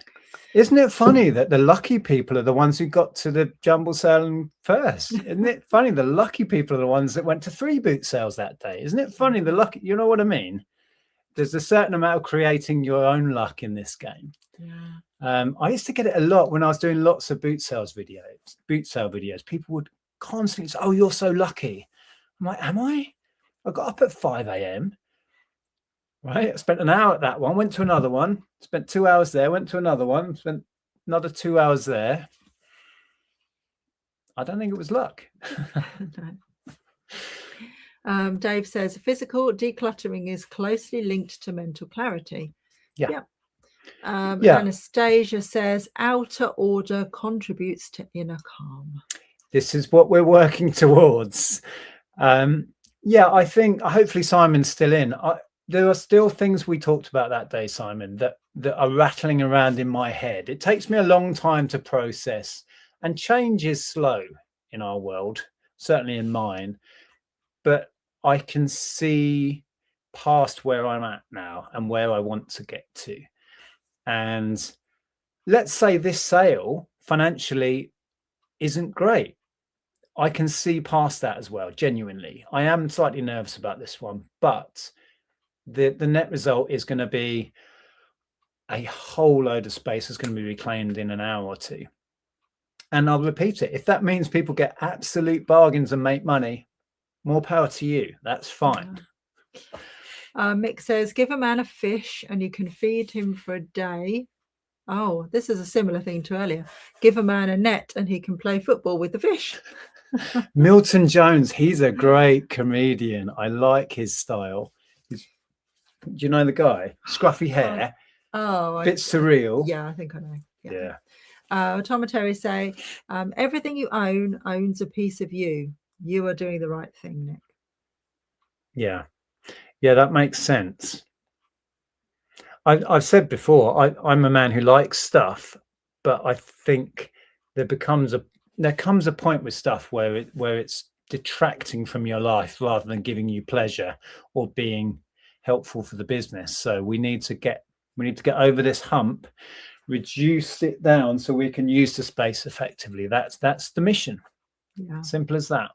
Isn't it funny that the lucky people are the ones who got to the jumble sale first? Isn't it funny? The lucky people are the ones that went to 3 boot sales that day. Isn't it funny? The lucky, you know what I mean? There's a certain amount of creating your own luck in this game. Yeah. I used to get it a lot when I was doing lots of boot sale videos. People would constantly say, oh, you're so lucky. I'm like, am I? I got up at 5 a.m. Right. I spent an hour at that one, went to another one, spent 2 hours there, went to another one, spent another 2 hours there. I don't think it was luck. Dave says physical decluttering is closely linked to mental clarity. Yeah. Anastasia says outer order contributes to inner calm. This is what we're working towards. Yeah, I think hopefully Simon's still in. There are still things we talked about that day, Simon, that are rattling around in my head. It takes me a long time to process, and change is slow in our world, certainly in mine. But I can see past where I'm at now and where I want to get to. And let's say this sale financially isn't great. I can see past that as well, genuinely. I am slightly nervous about this one, but the net result is going to be a whole load of space is going to be reclaimed in an hour or two. And I'll repeat it. If that means people get absolute bargains and make money, more power to you. That's fine. Mick says, give a man a fish and you can feed him for a day. Oh, this is a similar thing to earlier. Give a man a net and he can play football with the fish. Milton Jones, he's a great comedian. I like his style. Do you know the guy? Scruffy hair. Bit surreal. Yeah, I think I know. Yeah. Tom and Terry say, everything you own owns a piece of you. You are doing the right thing, Nick. Yeah, that makes sense. I've said before, I'm a man who likes stuff, but I think there comes a point with stuff where it's detracting from your life rather than giving you pleasure or being helpful for the business. So we need to get over this hump, reduce it down so we can use the space effectively. That's the mission. Yeah. Simple as that.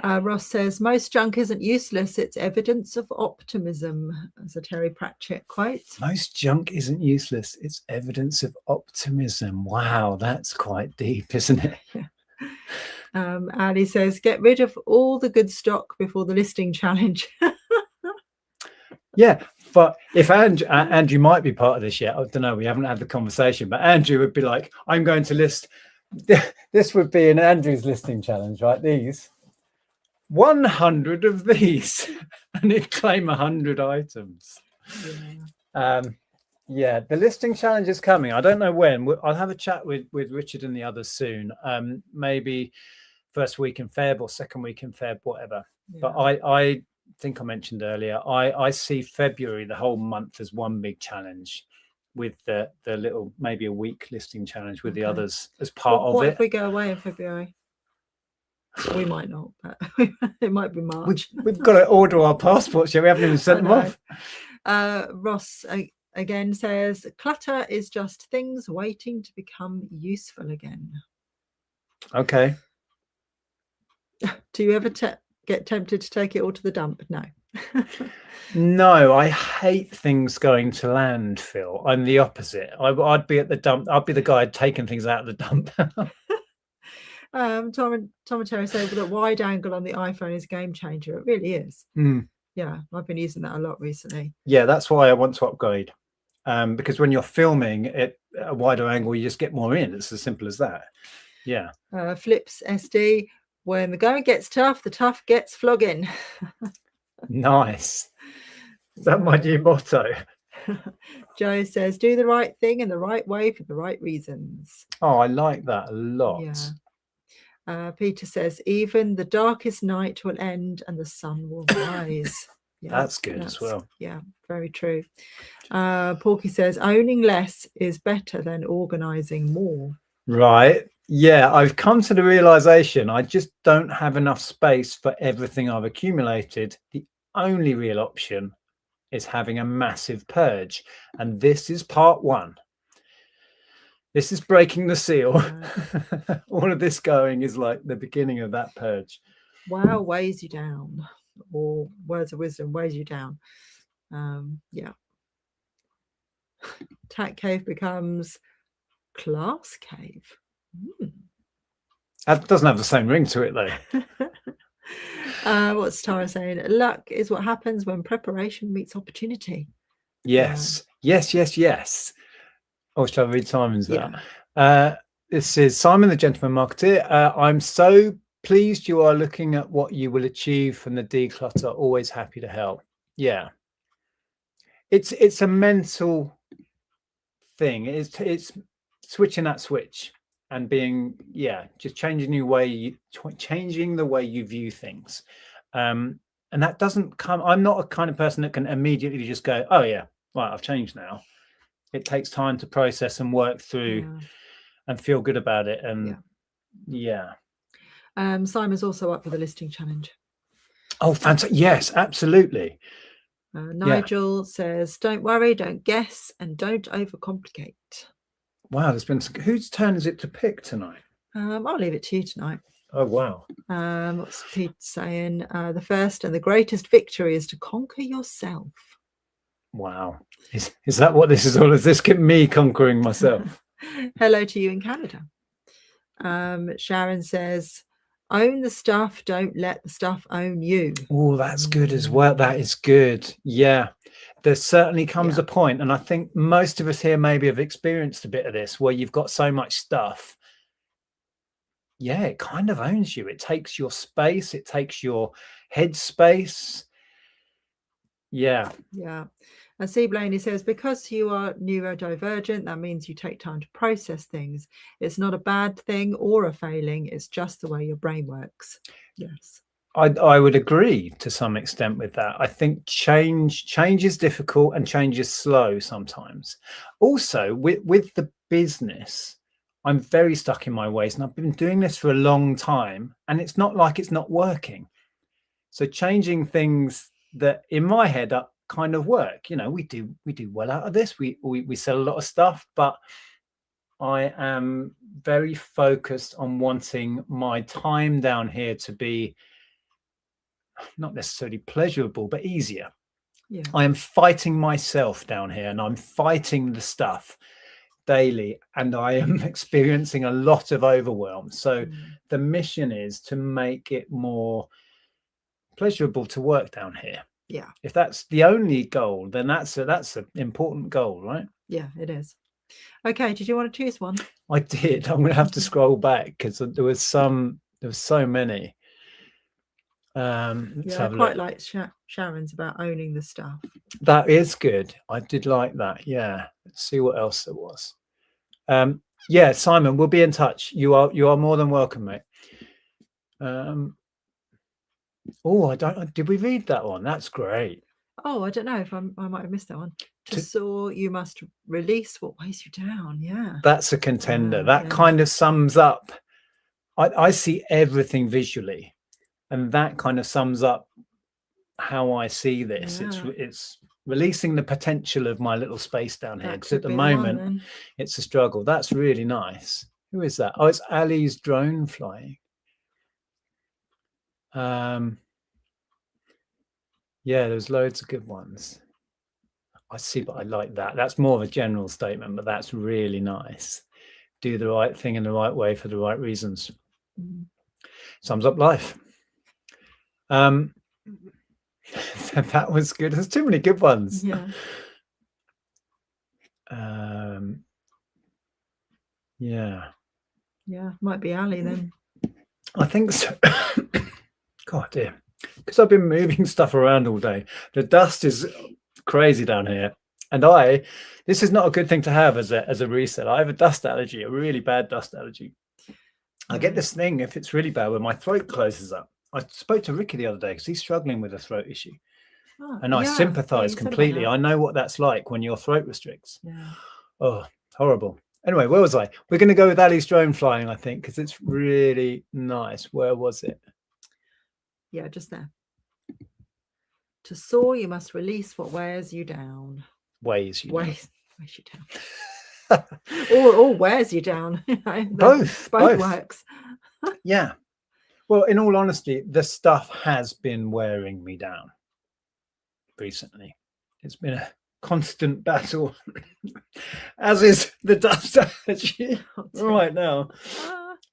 Ross says, most junk isn't useless. It's evidence of optimism. As a Terry Pratchett quote. Most junk isn't useless. It's evidence of optimism. Wow, that's quite deep, isn't it? Yeah. Ali says, get rid of all the good stock before the listing challenge. Yeah, but if Andrew might be part of this yet, I don't know, we haven't had the conversation, but Andrew would be like, I'm going to list, this would be an Andrew's listing challenge, right? These 100 of these, and he'd claim 100 items. Yeah, the listing challenge is coming. I don't know when. I'll have a chat with Richard and the others soon. Maybe first week in Feb or second week in Feb, whatever. Yeah. But I think I mentioned earlier, I see February, the whole month, as one big challenge, with the little, maybe a week listing challenge with the others as part of it. What if we go away in February? We might not, but it might be March. We've got to order our passports. Yeah, we haven't even sent them off. Ross again says, clutter is just things waiting to become useful again. Okay. Do you ever get tempted to take it all to the dump? No. No, I hate things going to landfill. I'm the opposite. I'd be at the dump. I'd be the guy taking things out of the dump. Tom and Terry say that wide angle on the iPhone is a game changer. It really is. Yeah, I've been using that a lot recently. Yeah, that's why I want to upgrade. Because when you're filming at a wider angle, you just get more in. It's as simple as that. Yeah. Flips SD, when the going gets tough, the tough gets flogging. Nice. Is that my new motto? Joe says, do the right thing in the right way for the right reasons. Oh, I like that a lot. Yeah. Peter says, even the darkest night will end and the sun will rise. Yeah, that's good as well. Yeah, very true. Porky says, owning less is better than organizing more. Right. Yeah, I've come to the realization I just don't have enough space for everything I've accumulated. The only real option is having a massive purge. And this is part one. This is breaking the seal. All of this going is like the beginning of that purge. Wow weighs you down, or words of wisdom weighs you down. Yeah. Tack cave becomes class cave. That doesn't have the same ring to it, though. What's Tara saying? Luck is what happens when preparation meets opportunity. Yes. Yes. Oh, shall I read Simon's? Yeah. This is Simon, the Gentleman Marketeer. I'm so pleased you are looking at what you will achieve from the declutter. Always happy to help. Yeah. It's a mental thing. It's switching that switch and being, just changing the way you view things. And that doesn't come, I'm not a kind of person that can immediately just go, oh yeah, right, I've changed now. It takes time to process and work through and feel good about it. And Simon's also up for the listing challenge. Oh, fantastic. Yes, absolutely. Nigel says, don't worry, don't guess, and don't overcomplicate. Wow, there's been whose turn is it to pick tonight? I'll leave it to you tonight. Oh, wow. What's Pete saying? The first and the greatest victory is to conquer yourself. Wow. Is that what this is all? Is this me conquering myself? Hello to you in Canada. Sharon says, own the stuff, don't let the stuff own you. Oh, that's good as well. That is good. Yeah. There certainly comes a point, and I think most of us here maybe have experienced a bit of this, where you've got so much stuff. Yeah, it kind of owns you. It takes your space. It takes your head space. Yeah. Yeah. And C. Blaney says, because you are neurodivergent, that means you take time to process things. It's not a bad thing or a failing. It's just the way your brain works. Yes. I would agree to some extent with that. I think change is difficult and change is slow sometimes. Also, with the business, I'm very stuck in my ways, and I've been doing this for a long time, and it's not like it's not working. So changing things that in my head are kind of work, we do well out of this. We sell a lot of stuff, but I am very focused on wanting my time down here to be not necessarily pleasurable, but easier. Yeah. I am fighting myself down here, and I'm fighting the stuff daily, and I am experiencing a lot of overwhelm. So the mission is to make it more pleasurable to work down here. Yeah. If that's the only goal, then that's an important goal, right? Yeah, it is. Okay, did you want to choose one? I did. I'm going to have to scroll back because there was so many. I quite like Sharon's about owning the stuff. That is good. I did like that. Yeah. Let's see what else there was. Yeah, Simon, we'll be in touch. You are more than welcome, mate. Oh, did we read that one? That's great. Oh, I don't know if I might have missed that one. To soar, you must release what weighs you down. Yeah. That's a contender. That kind of sums up. I see everything visually, and that kind of sums up how I see this. It's releasing the potential of my little space down here, because at the moment it's a struggle. That's really nice. Who is that? Oh, it's Ali's drone flying. Yeah, there's loads of good ones. I see, but I like that. That's more of a general statement, but that's really nice. Do the right thing in the right way for the right reasons. Sums up life. That was good. There's too many good ones. Yeah. Yeah, might be Ali then. I think so. God dear. Because I've been moving stuff around all day. The dust is crazy down here. And this is not a good thing to have as a reseller. I have a dust allergy, a really bad dust allergy. I get this thing, if it's really bad, when my throat closes up. I spoke to Ricky the other day because he's struggling with a throat issue. And I sympathize completely. I know what that's like when your throat restricts. Yeah. Oh, horrible. Anyway, where was I? We're going to go with Ali's drone flying, I think, because it's really nice. Where was it? Yeah, just there. To soar, you must release what wears you down. Weighs you down. or wears you down. Both works. Yeah. Well, in all honesty, the stuff has been wearing me down recently. It's been a constant battle, as is the dust allergy right now.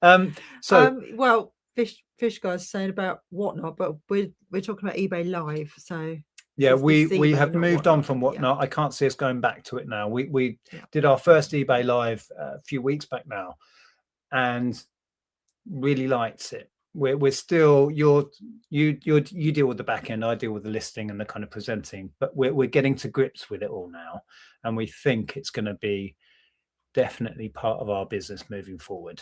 Well, Fish guy's saying about Whatnot, but we're talking about eBay Live, so yeah, we have moved on from Whatnot. I can't see us going back to it now. We did our first eBay Live a few weeks back now, and really liked it. We're still you deal with the back end, I deal with the listing and the kind of presenting, but we're getting to grips with it all now, and we think it's going to be definitely part of our business moving forward.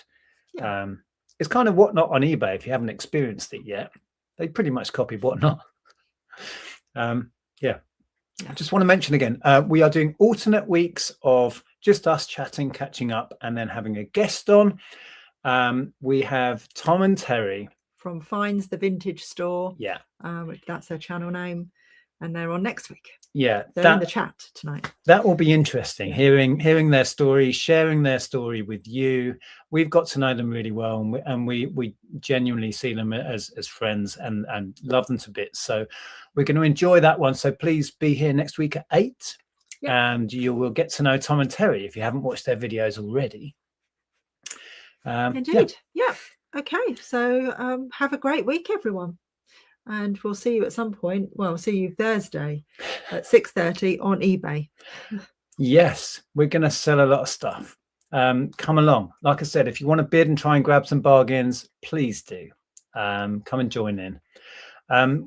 It's kind of Whatnot on eBay if you haven't experienced it yet. They pretty much copied Whatnot. Yeah. I just want to mention again, we are doing alternate weeks of just us chatting, catching up, and then having a guest on. We have Tom and Terry from Finds the Vintage Store. Yeah. That's their channel name. And they're on next week. Yeah. They're in the chat tonight. That will be interesting, hearing their story, sharing their story with you. We've got to know them really well, and we genuinely see them as friends and love them to bits. So we're going to enjoy that one. So please be here next week at 8, and you will get to know Tom and Terry if you haven't watched their videos already. Indeed. Yeah. Okay. So have a great week, everyone. And we'll see you at some point. Well, see you Thursday at 6:30 on eBay. Yes, we're going to sell a lot of stuff. Come along. Like I said, if you want to bid and try and grab some bargains, please do. Come and join in.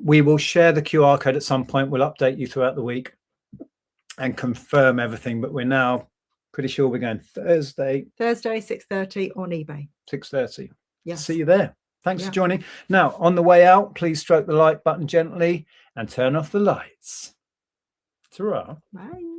We will share the QR code at some point. We'll update you throughout the week and confirm everything. But we're now pretty sure we're going Thursday 6:30 on eBay. 6:30. Yes. See you there. Thanks for joining. Now, on the way out, please stroke the like button gently and turn off the lights. Ta-ra. Bye.